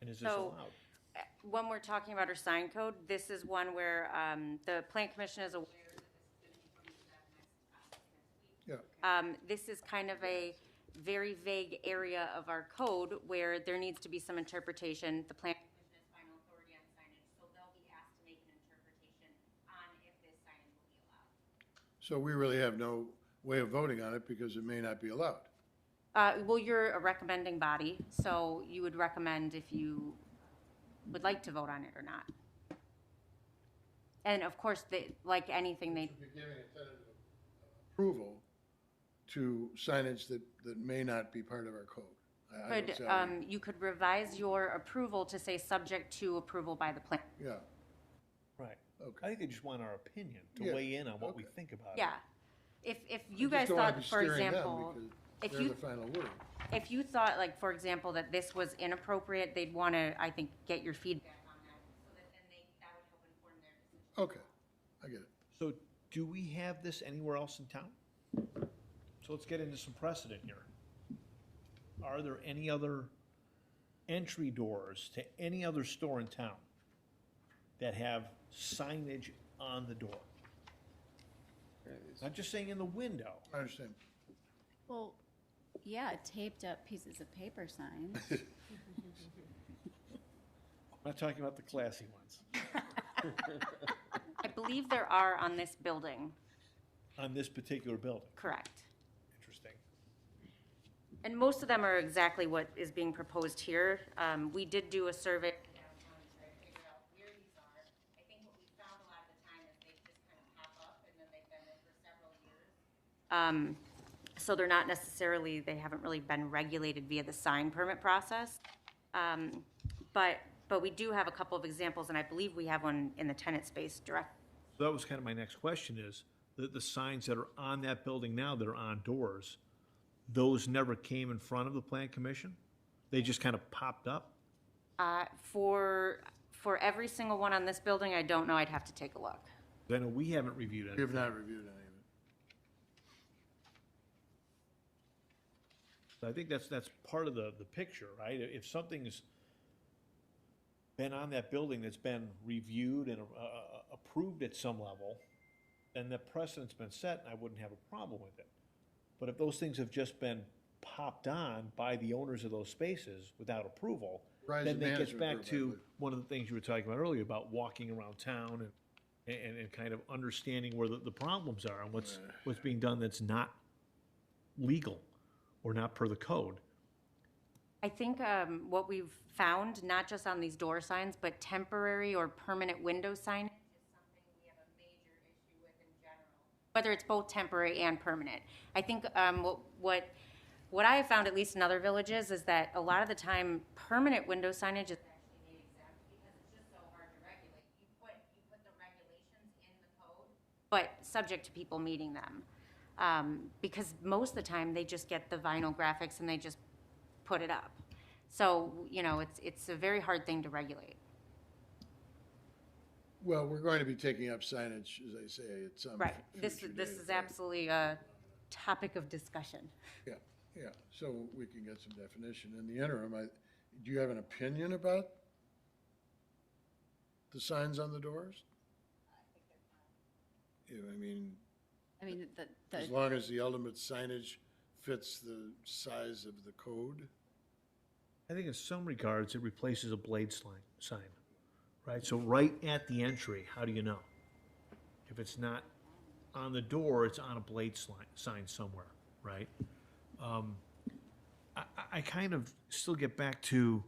And is this So- allowed? When we're talking about our sign code, this is one where the plan commission is aware that this is going to be coming to that next week. Yeah. This is kind of a very vague area of our code where there needs to be some interpretation. The plan commission is final authority on signage, so they'll be asked to make an interpretation on if this signage will be allowed. So we really have no way of voting on it because it may not be allowed. Well, you're a recommending body, so you would recommend if you would like to vote on it or not. And of course, like anything, they, Should be giving a tentative approval to signage that may not be part of our code. I don't could, see how you could revise your approval to say subject to approval by the plan. Yeah, Right. okay. I think they just want our opinion, to Yeah, weigh in on what we okay. think about it. Yeah. If you I guys just don't wanna thought, be for steering them example, because if they're you, the final word. if you thought, like, for example, that this was inappropriate, they'd want to, I think, get your feedback on that, so that then that would help inform their decision. Okay, I get it. So do we have this anywhere else in town? So let's get into some precedent here. Are there any other entry doors to any other store in town that have signage on the door? Not just saying in the window. I understand. Well, yeah, taped up pieces of paper signs. I'm not talking about the classy ones. I believe there are on this building, On this particular building. correct. Interesting. And most of them are exactly what is being proposed here. We did do a survey downtown to try to figure out where these are. I think what we found a lot of the time is they just kind of pop up and then they've been there for several years. So they're not necessarily, they haven't really been regulated via the sign permit process. But we do have a couple of examples, and I believe we have one in the tenant space direct. So that was kind of my next question is, the signs that are on that building now that are on doors, those never came in front of the plan commission? They just kind of popped up? For every single one on this building, I don't know, I'd have to take a look. I know we haven't reviewed We anything. have not reviewed any of it. So I think that's part of the picture, right? If something's been on that building that's been reviewed and approved at some level, then the precedent's been set, and I wouldn't have a problem with it. But if those things have just been popped on by the owners of those spaces without approval, Rise then of that gets management back group, I to believe. one of the things you were talking about earlier about walking around town and kind of understanding where the problems are and what's being done that's not legal or not per the code. I think what we've found, not just on these door signs, but temporary or permanent window signage is something we have a major issue with in general. Whether it's both temporary and permanent. I think what I have found, at least in other villages, is that a lot of the time, permanent window signage is actually made exempt because it's just so hard to regulate. You put the regulations in the code, but subject to people meeting them. Because most of the time, they just get the vinyl graphics and they just put it up. So, you know, it's a very hard thing to regulate. Well, we're going to be taking up signage, as I say, at some Right. This future is date, right? absolutely a topic of discussion. Yeah, yeah, so we can get some definition. In the interim, do you have an opinion about the signs on the doors? Yeah, I mean, as long as the ultimate signage fits the size of the code? I think in some regards, it replaces a blade sign, right? So right at the entry, how do you know? If it's not on the door, it's on a blade sign somewhere, right? I kind of still get back to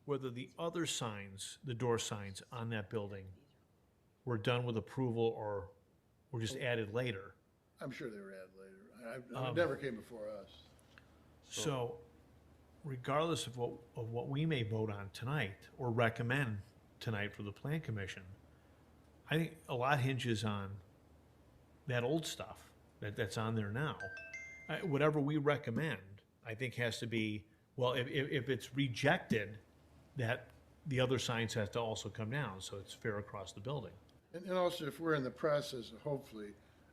whether the other signs, the door signs on that building, were done with approval or were just added later. I'm sure they were added later. It never came before us. So regardless of what we may vote on tonight or recommend tonight for the Plan Commission, I think a lot hinges on that old stuff that's on there now. Whatever we recommend, I think has to be, well, if it's rejected, that the other signs have to also come down, so it's fair across the building. And also, if we're in the process, hopefully,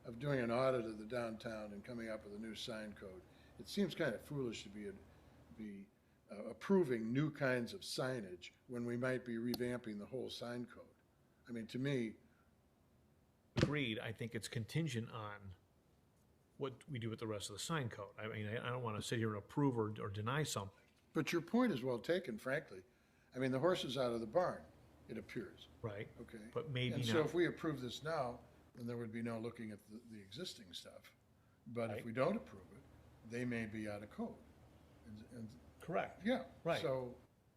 of doing an audit of the downtown and coming up with a new sign code, it seems kind of foolish to be approving new kinds of signage when we might be revamping the whole sign code. I mean, to me, Agreed, I think it's contingent on what we do with the rest of the sign code. I mean, I don't want to sit here and approve or deny something. but your point is well taken, frankly. I mean, the horse is out of the barn, it appears. Right. Okay. But maybe And so not. if we approve this now, then there would be no looking at the existing stuff. But if Right. we don't approve it, they may be out of code. And Correct. yeah. Right. So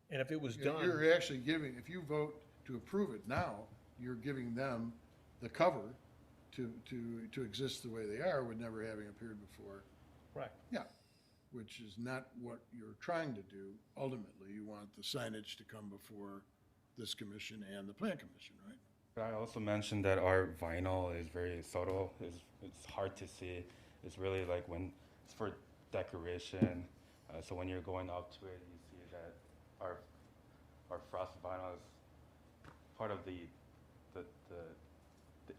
And if it was you're done, you're actually giving, if you vote to approve it now, you're giving them the cover to exist the way they are with never having appeared before. right. Yeah, which is not what you're trying to do. Ultimately, you want the signage to come before this commission and the plan commission, right? I also mentioned that our vinyl is very subtle. It's hard to see. It's really like when it's for decoration. So when you're going up to it, you see that our frosted vinyl is part of the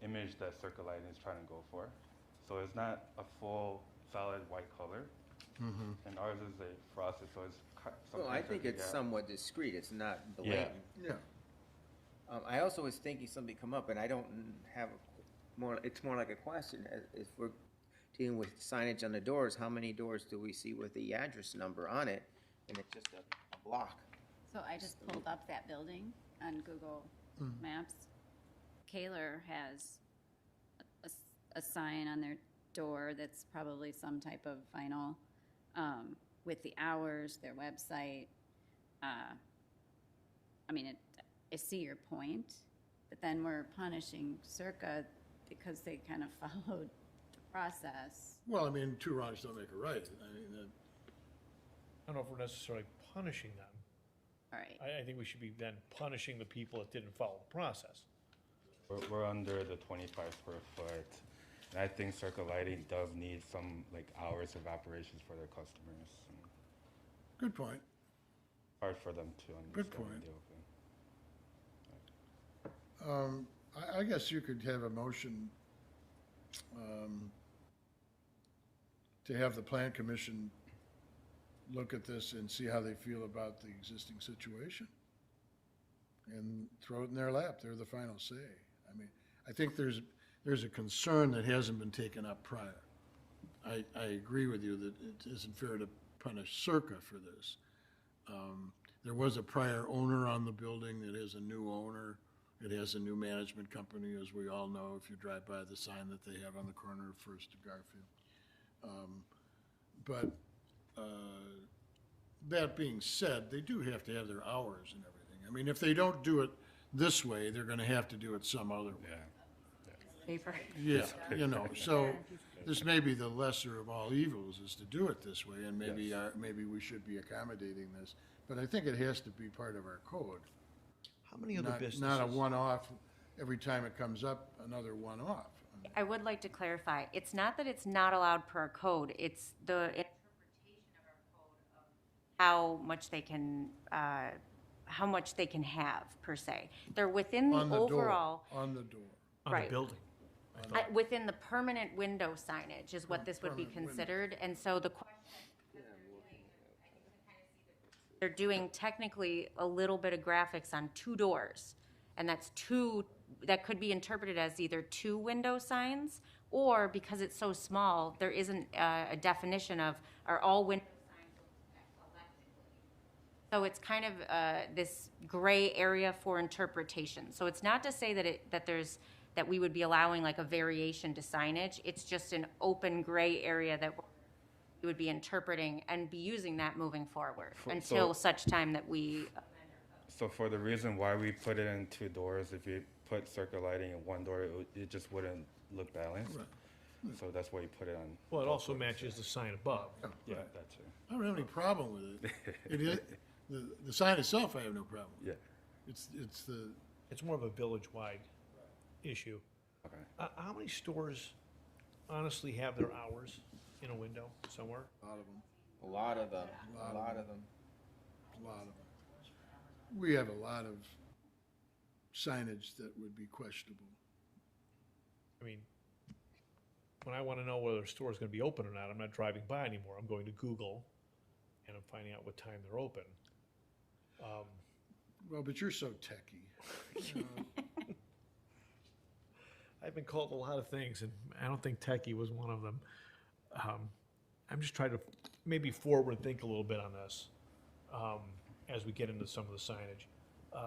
image that Circle Lighting is trying to go for. So it's not a full solid white color, and ours is a frosted. So it's Well, I think it's somewhat discreet, it's not blatant. Yeah. I also was thinking something come up, and I don't have it's more like a question. If we're dealing with signage on the doors, how many doors do we see with the address number on it? And it's just a block. So I just pulled up that building on Google Maps. Kaler has a sign on their door that's probably some type of vinyl with the hours, their website. I mean, I see your point, but then we're punishing Circa because they kind of followed the process. Well, I mean, two wrongs don't make a right. I mean, I don't know if we're necessarily punishing them. All right. I think we should be then punishing the people that didn't follow the process. We're under the 25 square foot, and I think Circle Lighting does need some like hours of operations for their customers. And good point. hard for them to understand. Good point. and deal with. I guess you could have a motion to have the plan commission look at this and see how they feel about the existing situation and throw it in their lap. They're the final say. I mean, I think there's a concern that hasn't been taken up prior. I agree with you that it isn't fair to punish Circa for this. There was a prior owner on the building. It is a new owner. It has a new management company, as we all know, if you drive by the sign that they have on the corner of First and Garfield. But that being said, they do have to have their hours and everything. I mean, if they don't do it this way, they're going to have to do it some other way. Paper. Yeah, you know, so this may be the lesser of all evils is to do it this way, and maybe, maybe we should be accommodating this. But I think it has to be part of our code. How many other businesses? Not a one-off, every time it comes up, another one-off. I would like to clarify, it's not that it's not allowed per our code, it's the interpretation of our code of how much they can have, per se. They're within the On the door, overall, on the door. On the Right. building. I thought. within the permanent window signage is what this would be Permanent window. considered, and so the question, they're doing technically a little bit of graphics on 2 doors, and that's 2, that could be interpreted as either 2 window signs, or because it's so small, there isn't a definition of, are all window signs collectively? So it's kind of this gray area for interpretation. So it's not to say that we would be allowing like a variation to signage. It's just an open gray area that we would be interpreting and be using that moving forward until such time that we. So for the reason why we put it in 2 doors, if you put circle lighting in 1 door, it just wouldn't look balanced. Right. So that's why you put it on. Well, it both also doors. matches the sign above. Yeah, that's it. I don't have any problem with it. It is, the sign itself, I have no problem. Yeah. It's It's more of a village-wide issue. Okay. How many stores honestly have their hours in a window somewhere? a lot of them, A lot of them, Lot a of lot of them. a lot of them. We have a lot of signage that would be questionable. I mean, when I want to know whether a store is going to be open or not, I'm not driving by anymore. I'm going to Google, and I'm finding out what time they're open. Well, but you're so techie. I've been called a lot of things, and I don't think techie was one of them. I'm just trying to maybe forward think a little bit on this as we get into some of the signage.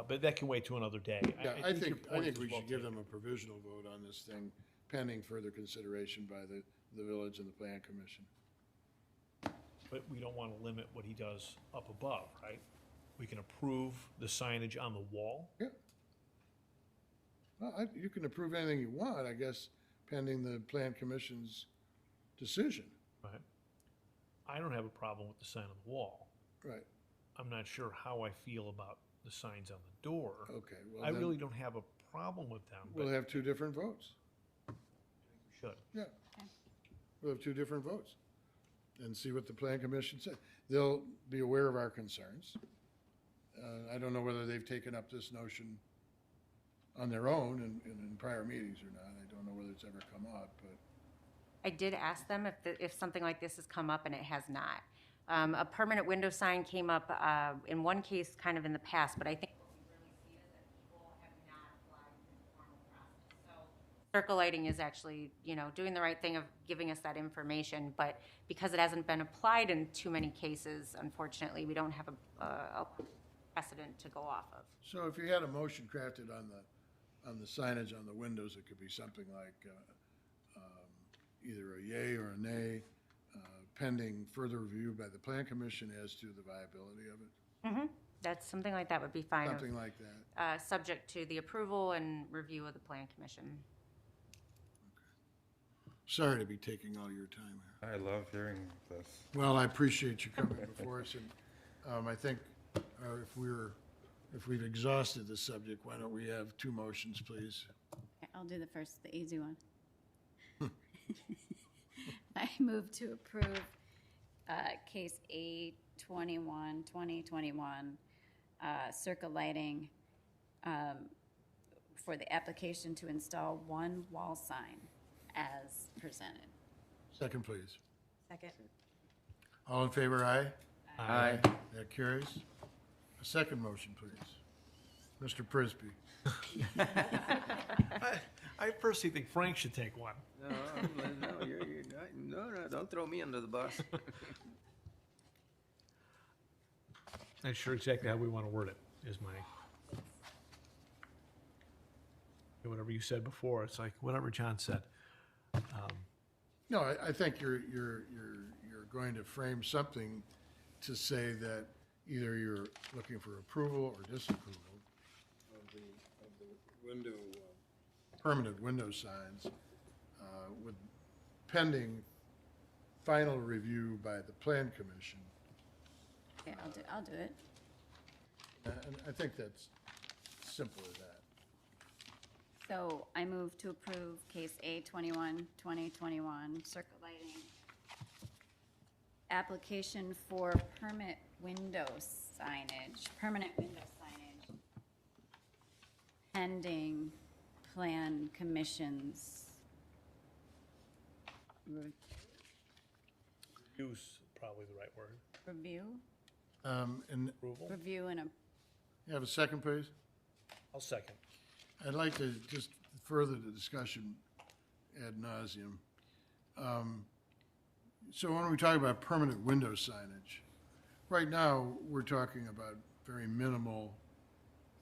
But that can wait to another day. Yeah, your I think point is we well should give taken. them a provisional vote on this thing pending further consideration by the village and the plan commission. But we don't want to limit what he does up above, right? We can approve the signage on the wall. Yeah. Well, you can approve anything you want, I guess, pending the plan commission's decision. Right. I don't have a problem with the sign on the wall. Right, I'm not sure how I feel about the signs on the door. okay. Well, I then really don't have a problem with them, but we'll have 2 different votes. we should. Yeah. We'll have 2 different votes and see what the plan commission said. They'll be aware of our concerns. I don't know whether they've taken up this notion on their own in prior meetings or not. I don't know whether it's ever come up, but I did ask them if something like this has come up, and it has not. A permanent window sign came up in one case kind of in the past, but I think what we really see is that people have not applied through the formal process. So circle lighting is actually, doing the right thing of giving us that information, but because it hasn't been applied in too many cases, unfortunately, we don't have a precedent to go off of. so if you had a motion crafted on the signage on the windows, it could be something like either a yay or a nay, pending further review by the plan commission as to the viability of it, That's something like that would be fine. something like that. Subject to the approval and review of the plan commission. Sorry to be taking all your time here. I love hearing this. Well, I appreciate you coming before us, and I think if we've exhausted the subject, why don't we have 2 motions, please? Okay, I'll do the easy one. I move to approve case A21, 2021, circle lighting for the application to install 1 wall sign as presented. Second, please. Second. All in favor, aye? Aye. That carries. A second motion, please. Mr. Prisby. I personally think Frank should take one. No, you're not, don't throw me under the bus. Not sure exactly how we want to word it, is my. Whatever you said before, it's like whatever John said. No, I think you're going to frame something to say that either you're looking for approval or disapproval of the window, permanent window signs, with pending final review by the plan commission. Okay, I'll do it. And I think that's simple as that. So I move to approve case A 21-2021, circle lighting. Application for permit window signage, permanent window signage. Pending plan commissions. Use, probably the right word. Review, And Approval? review and a, you have a second, please? I'll second. I'd like to just further the discussion ad nauseum. So when we talk about permanent window signage, right now, we're talking about very minimal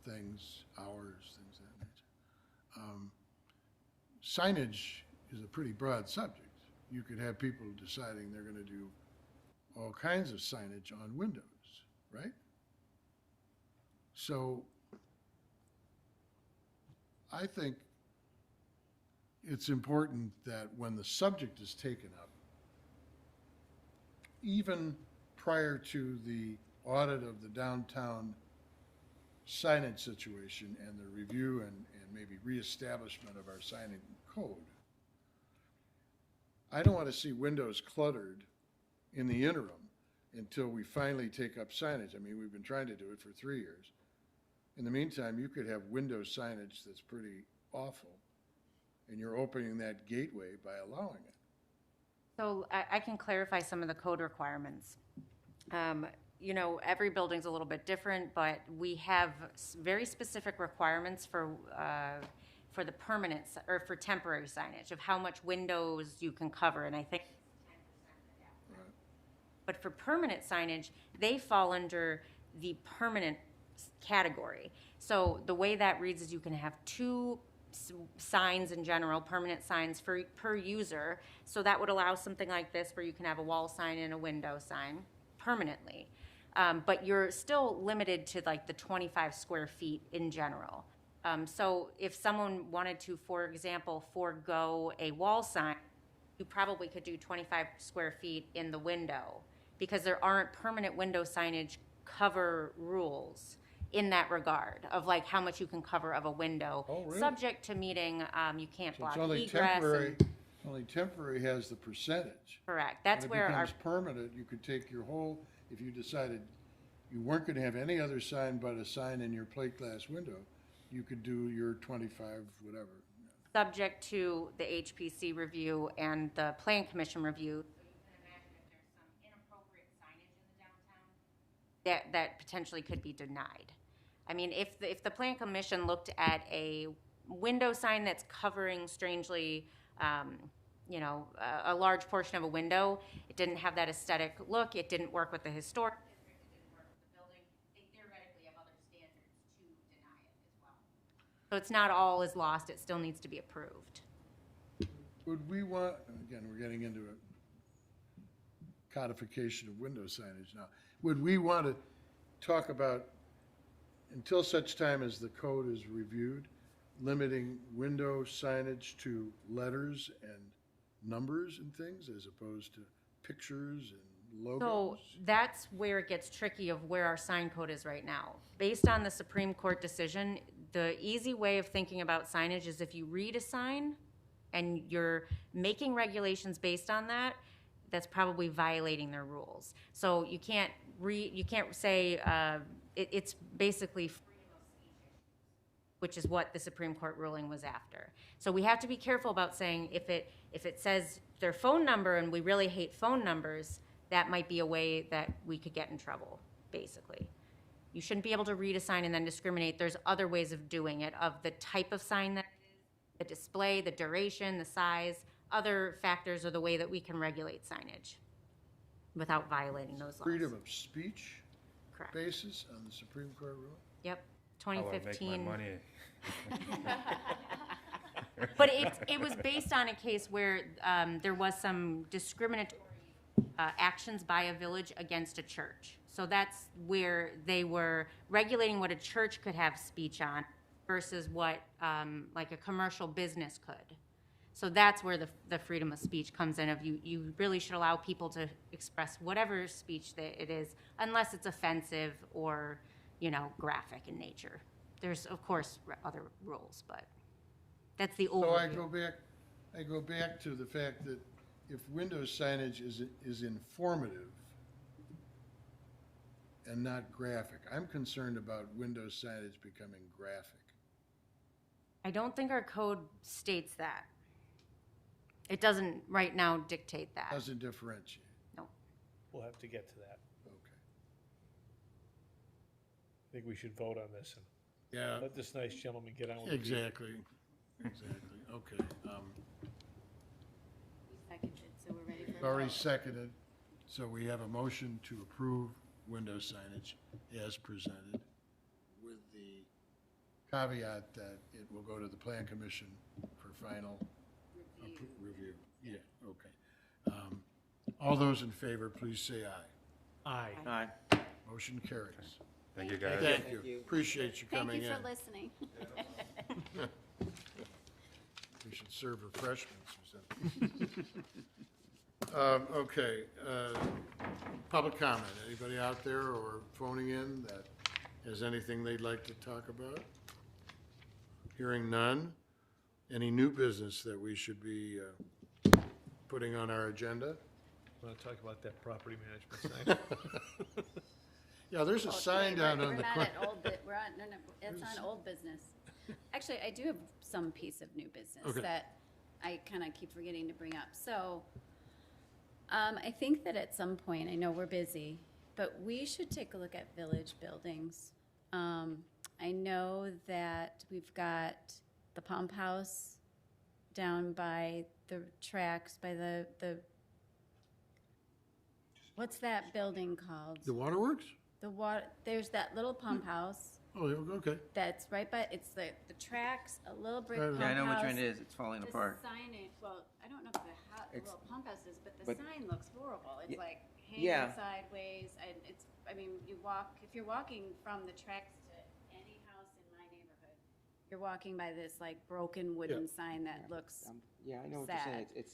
things, hours, things of that nature. Signage is a pretty broad subject. You could have people deciding they're gonna do all kinds of signage on windows, right? So I think it's important that when the subject is taken up, even prior to the audit of the downtown signage situation and the review and maybe reestablishment of our signing code, I don't want to see windows cluttered in the interim until we finally take up signage. I mean, we've been trying to do it for 3 years. In the meantime, you could have window signage that's pretty awful, and you're opening that gateway by allowing it. So I can clarify some of the code requirements. You know, every building's a little bit different, but we have very specific requirements for the permanent, or for temporary signage, of how much windows you can cover, and I think 10%. But for permanent signage, they fall under the permanent category. So the way that reads is you can have 2 signs in general, permanent signs per user. So that would allow something like this where you can have a wall sign and a window sign permanently. But you're still limited to like the 25 square feet in general. So if someone wanted to, for example, forego a wall sign, you probably could do 25 square feet in the window, because there aren't permanent window signage cover rules in that regard of like how much you can cover of a window. Oh, really? Subject to meeting, you can't So block it's only egress. temporary, only temporary has the percentage. Correct. That's When it where our, becomes permanent, you could take your whole, if you decided you weren't gonna have any other sign but a sign in your plate glass window, you could do your 25, whatever. subject to the HPC review and the Plan Commission review. So you can imagine if there's some inappropriate signage in the downtown, that potentially could be denied. I mean, if the Plan Commission looked at a window sign that's covering strangely, you know, a large portion of a window, it didn't have that aesthetic look, it didn't work with the historic district, it didn't work with the building, they theoretically have other standards to deny it as well. So it's not all is lost, it still needs to be approved. Would we want, and again, we're getting into a codification of window signage now. Would we want to talk about, until such time as the code is reviewed, limiting window signage to letters and numbers and things as opposed to pictures and logos? So that's where it gets tricky of where our sign code is right now. Based on the Supreme Court decision, the easy way of thinking about signage is if you read a sign and you're making regulations based on that, that's probably violating their rules. So you can't say, it's basically freedom of speech, which is what the Supreme Court ruling was after. So we have to be careful about saying if it says their phone number and we really hate phone numbers, that might be a way that we could get in trouble, basically. You shouldn't be able to read a sign and then discriminate. There's other ways of doing it, of the type of sign that it is, the display, the duration, the size. Other factors are the way that we can regulate signage without violating those laws. Freedom of speech Correct. basis on the Supreme Court ruling? Yep, How I make my 2015. money. But it was based on a case where there was some discriminatory actions by a village against a church. So that's where they were regulating what a church could have speech on versus what like a commercial business could. So that's where the freedom of speech comes in, of you really should allow people to express whatever speech that it is, unless it's offensive or, you know, graphic in nature. There's, of course, other rules, but. That's the So I overview. go back to the fact that if window signage is informative and not graphic, I'm concerned about window signage becoming graphic. I don't think our code states that. It doesn't right now dictate that. Doesn't differentiate. No. We'll have to get to that. Okay. I think we should vote on this and Yeah, let this nice gentleman get on with it. exactly. Okay. Seconded, so we're ready for. Already seconded, so we have a motion to approve window signage as presented with the caveat that it will go to the plan commission for final review. Yeah, okay. All those in favor, please say aye. Aye. Aye. Motion carries. Thank you, guys. Thank Thank you. you. Appreciate you Thank coming in. you for listening. We should serve refreshments or something. Okay, public comment. Anybody out there or phoning in that has anything they'd like to talk about? Hearing none. Any new business that we should be putting on our agenda? Want to talk about that property management sign? Yeah, there's a sign down on the We're not corner. at old, we're on, no, it's on old business. Actually, I do have some piece of new business Okay. that I kind of keep forgetting to bring up. So, I think that at some point, I know we're busy, but we should take a look at village buildings. I know that we've got the pump house down by the tracks, by the, what's that building called? The waterworks? The water, there's that little pump house Oh, okay. that's right by, it's the tracks, a little brick Right, pump right. house. Yeah, I know which one it is. It's falling The apart. signage, well, I don't know if the It's- little pump house is, but the but- sign looks horrible. It's Yeah, like yeah. hanging sideways, and it's, I mean, you walk, if you're walking from the tracks to any house in my neighborhood, you're walking by this like broken wooden sign that looks, Yeah, I know what you're saying. sad.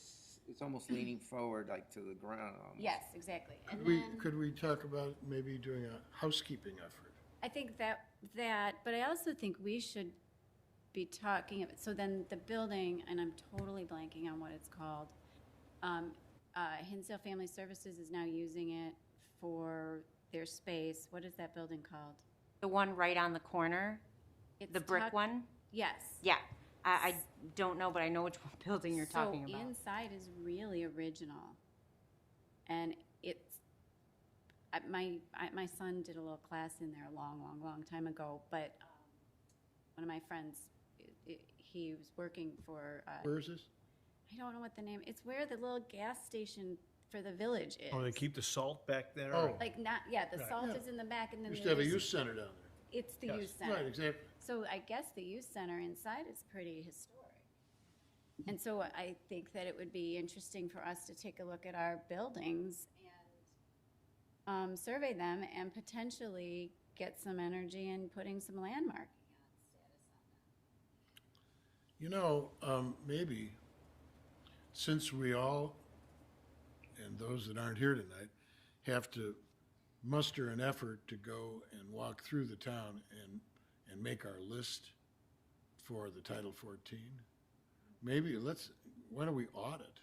It's almost leaning forward, like to the ground almost. yes, exactly. And Could we, then, could we talk about maybe doing a housekeeping effort? I think that, but I also think we should be talking, so then the building, and I'm totally blanking on what it's called. Hinsdale Family Services is now using it for their space. What is that building called? The one right on the corner, It's the brick tucked- one? Yes. Yeah. I don't know, but I know which one building you're talking So about. inside is really original. And it's, my son did a little class in there a long time ago, but one of my friends, he was working for, Where is this? I don't know what the name, it's where the little gas station for the village is. Oh, they keep the salt back there? Oh. Like not, yeah, the Right. salt Yeah. is in the back and then Used to have a there's- youth center down there. It's the Yes. youth center. Right, exactly. So I guess the youth center inside is pretty historic. And so I think that it would be interesting for us to take a look at our buildings and survey them and potentially get some energy in putting some landmarking on status on them. You know, maybe, since we all, and those that aren't here tonight, have to muster an effort to go and walk through the town and make our list for the Title 14, maybe why don't we audit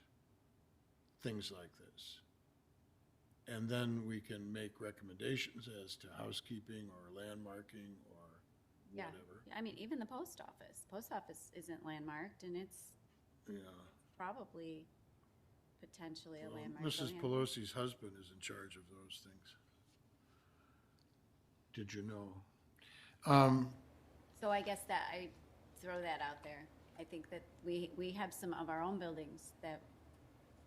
things like this? And then we can make recommendations as to housekeeping or landmarking or Yeah. whatever. I mean, even the post office. Post office isn't landmarked and it's Yeah. probably potentially a Well, landmark. Mrs. building. Pelosi's husband is in charge of those things. Did you know? So I guess that I throw that out there. I think that we have some of our own buildings that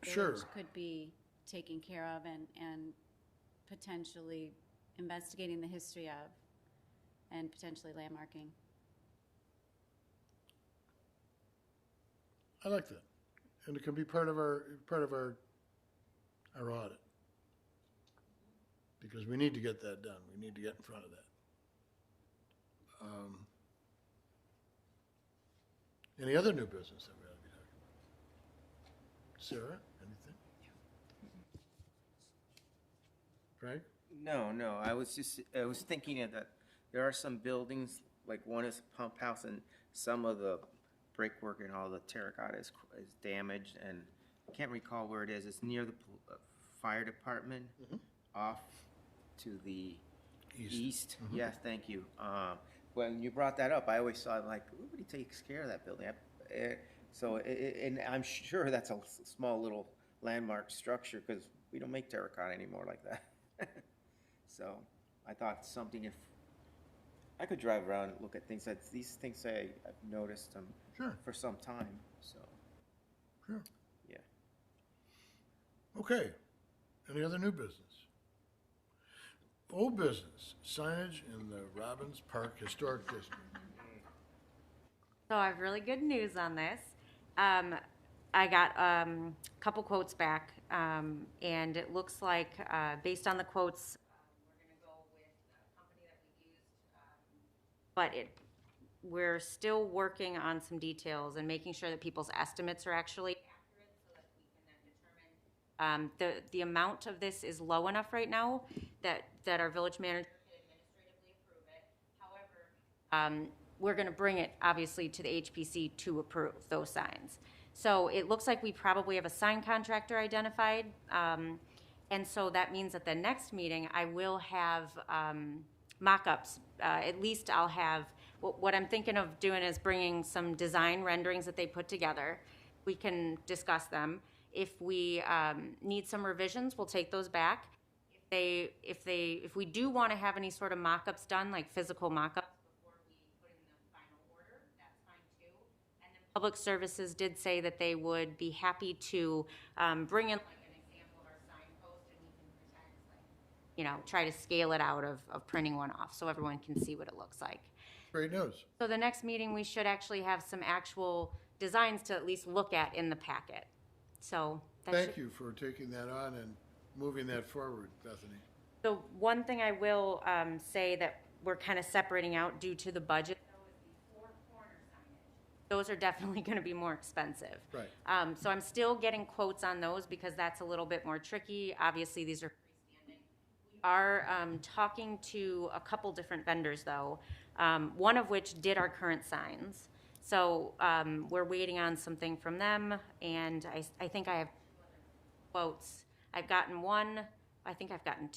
Sure. village could be taken care of and potentially investigating the history of and potentially landmarking. I like that. And it can be part of our audit. Because we need to get that done. We need to get in front of that. Any other new business that we ought to be talking about? Sarah, anything? Frank? No. I was thinking of that there are some buildings, like one is a pump house, and some of the brickwork and all the terracotta is damaged, and I can't recall where it is. It's near the fire department, off to the east. Yes, thank you. When you brought that up, I always thought, like, nobody takes care of that building. And I'm sure that's a small little landmark structure, because we don't make terracotta anymore like that. So I thought something, if I could drive around and look at things, these things I've noticed them for some time, so. Sure. Yeah. Okay. Any other new business? Old business, signage in the Robbins Park Historic District. So I have really good news on this. I got a couple quotes back, and it looks like, based on the quotes, we're going to go with a company that we used, but we're still working on some details and making sure that people's estimates are actually accurate, so that we can then determine. The amount of this is low enough right now that our village manager can administratively approve it. However, we're going to bring it, obviously, to the HPC to approve those signs. So it looks like we probably have a sign contractor identified. And so that means at the next meeting, I will have mock-ups. At least I'll have, what I'm thinking of doing is bringing some design renderings that they put together. We can discuss them. If we need some revisions, we'll take those back. If we do want to have any sort of mock-ups done, like physical mock-ups, Public Services did say that they would be happy to bring in like an example of our signpost, and we can pretend, like, try to scale it out of printing one off so everyone can see what it looks like. Great news. So the next meeting, we should actually have some actual designs to at least look at in the packet. So Thank you for taking that on and moving that forward, Bethany. The one thing I will say that we're kind of separating out due to the budget, those are definitely going to be more expensive. Right. So I'm still getting quotes on those because that's a little bit more tricky. Obviously, these are freestanding. We are talking to a couple different vendors, though, one of which did our current signs. So we're waiting on something from them, and I think I have quotes. I've gotten one. I think I've gotten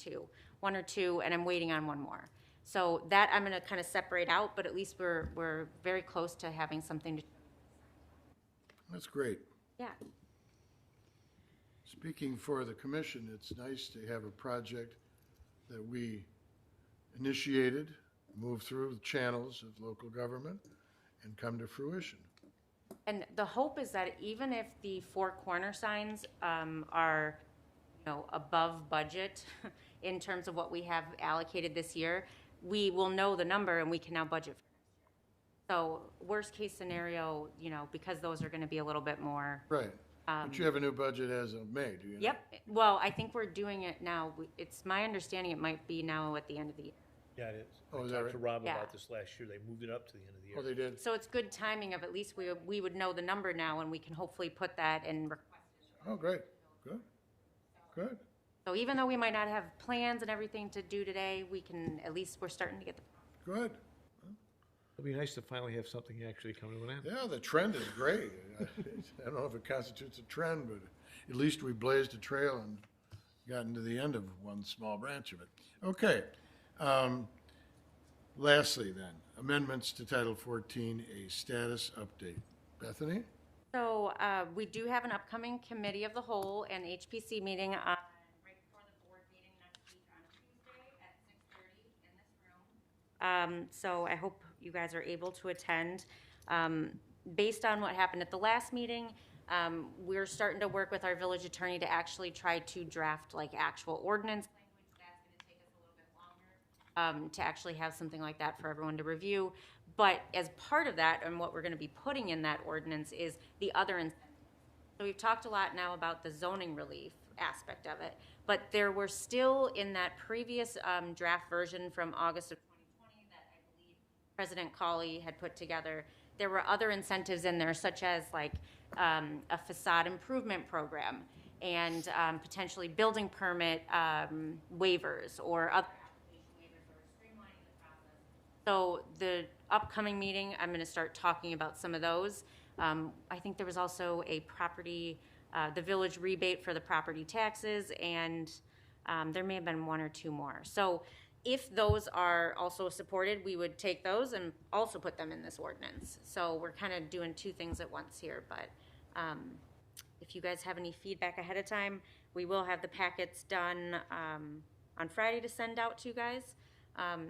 one or two, and I'm waiting on one more. So that I'm going to kind of separate out, but at least we're very close to having something to. That's great. Yeah. Speaking for the commission, it's nice to have a project that we initiated, moved through the channels of local government, and come to fruition. And the hope is that even if the four corner signs are, above budget in terms of what we have allocated this year, we will know the number and we can now budget for next year. So worst case scenario, because those are going to be a little bit more. Right. But you have a new budget as of May, do you? Yep. Well, I think we're doing it now. It's my understanding it might be now at the end of the year. Yeah, it is. Oh, is I that talked to right? Rob Yeah. about this last year. They moved it up to the end of the year. Oh, they did? So it's good timing of at least we would know the number now and we can hopefully put that in request. Oh, great. Good. Good. So even though we might not have plans and everything to do today, at least we're starting to get the. Good. It'd be nice to finally have something actually come to an end. Yeah, the trend is great. I don't know if it constitutes a trend, but at least we blazed a trail and gotten to the end of one small branch of it. Okay. Lastly then, amendments to Title 14, a status update. Bethany? So we do have an upcoming committee of the whole and HPC meeting right before the board meeting next week on Tuesday at 6:30 in this room. So I hope you guys are able to attend. Based on what happened at the last meeting, we're starting to work with our village attorney to actually try to draft like actual ordinance language. That's going to take us a little bit longer to actually have something like that for everyone to review. But as part of that, and what we're going to be putting in that ordinance is the other incentives. So we've talked a lot now about the zoning relief aspect of it, but there were still in that previous draft version from August of 2020 that I believe President Cawley had put together. There were other incentives in there, such as like a facade improvement program and potentially building permit waivers or other application waivers that were streamlining the process. So the upcoming meeting, I'm going to start talking about some of those. I think there was also a property, the village rebate for the property taxes, and there may have been one or two more. So if those are also supported, we would take those and also put them in this ordinance. So we're kind of doing two things at once here, but if you guys have any feedback ahead of time, we will have the packets done on Friday to send out to you guys.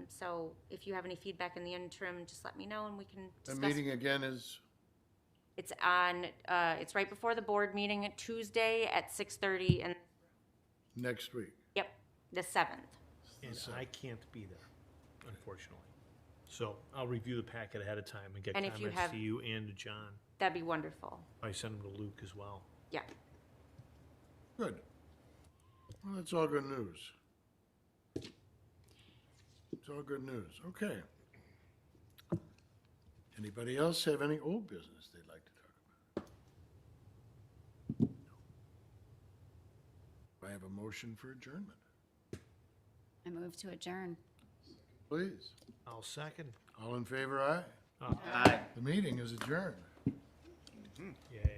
So if you have any feedback in the interim, just let me know and we can The discuss. meeting again is, It's on, it's right before the board meeting at Tuesday at 6:30 and, next week. yep, the 7th. And I can't be there, unfortunately. So I'll review the packet ahead of time and get And if you comments have- to you and to John. That'd be wonderful. I send them to Luke as well. Yeah. Good. Well, that's all good news. It's all good news. Okay. Anybody else have any old business they'd like to talk about? No. I have a motion for adjournment. I move to adjourn. Please. I'll second. All in favor, aye? Uh, Aye. The meeting is adjourned. Yay.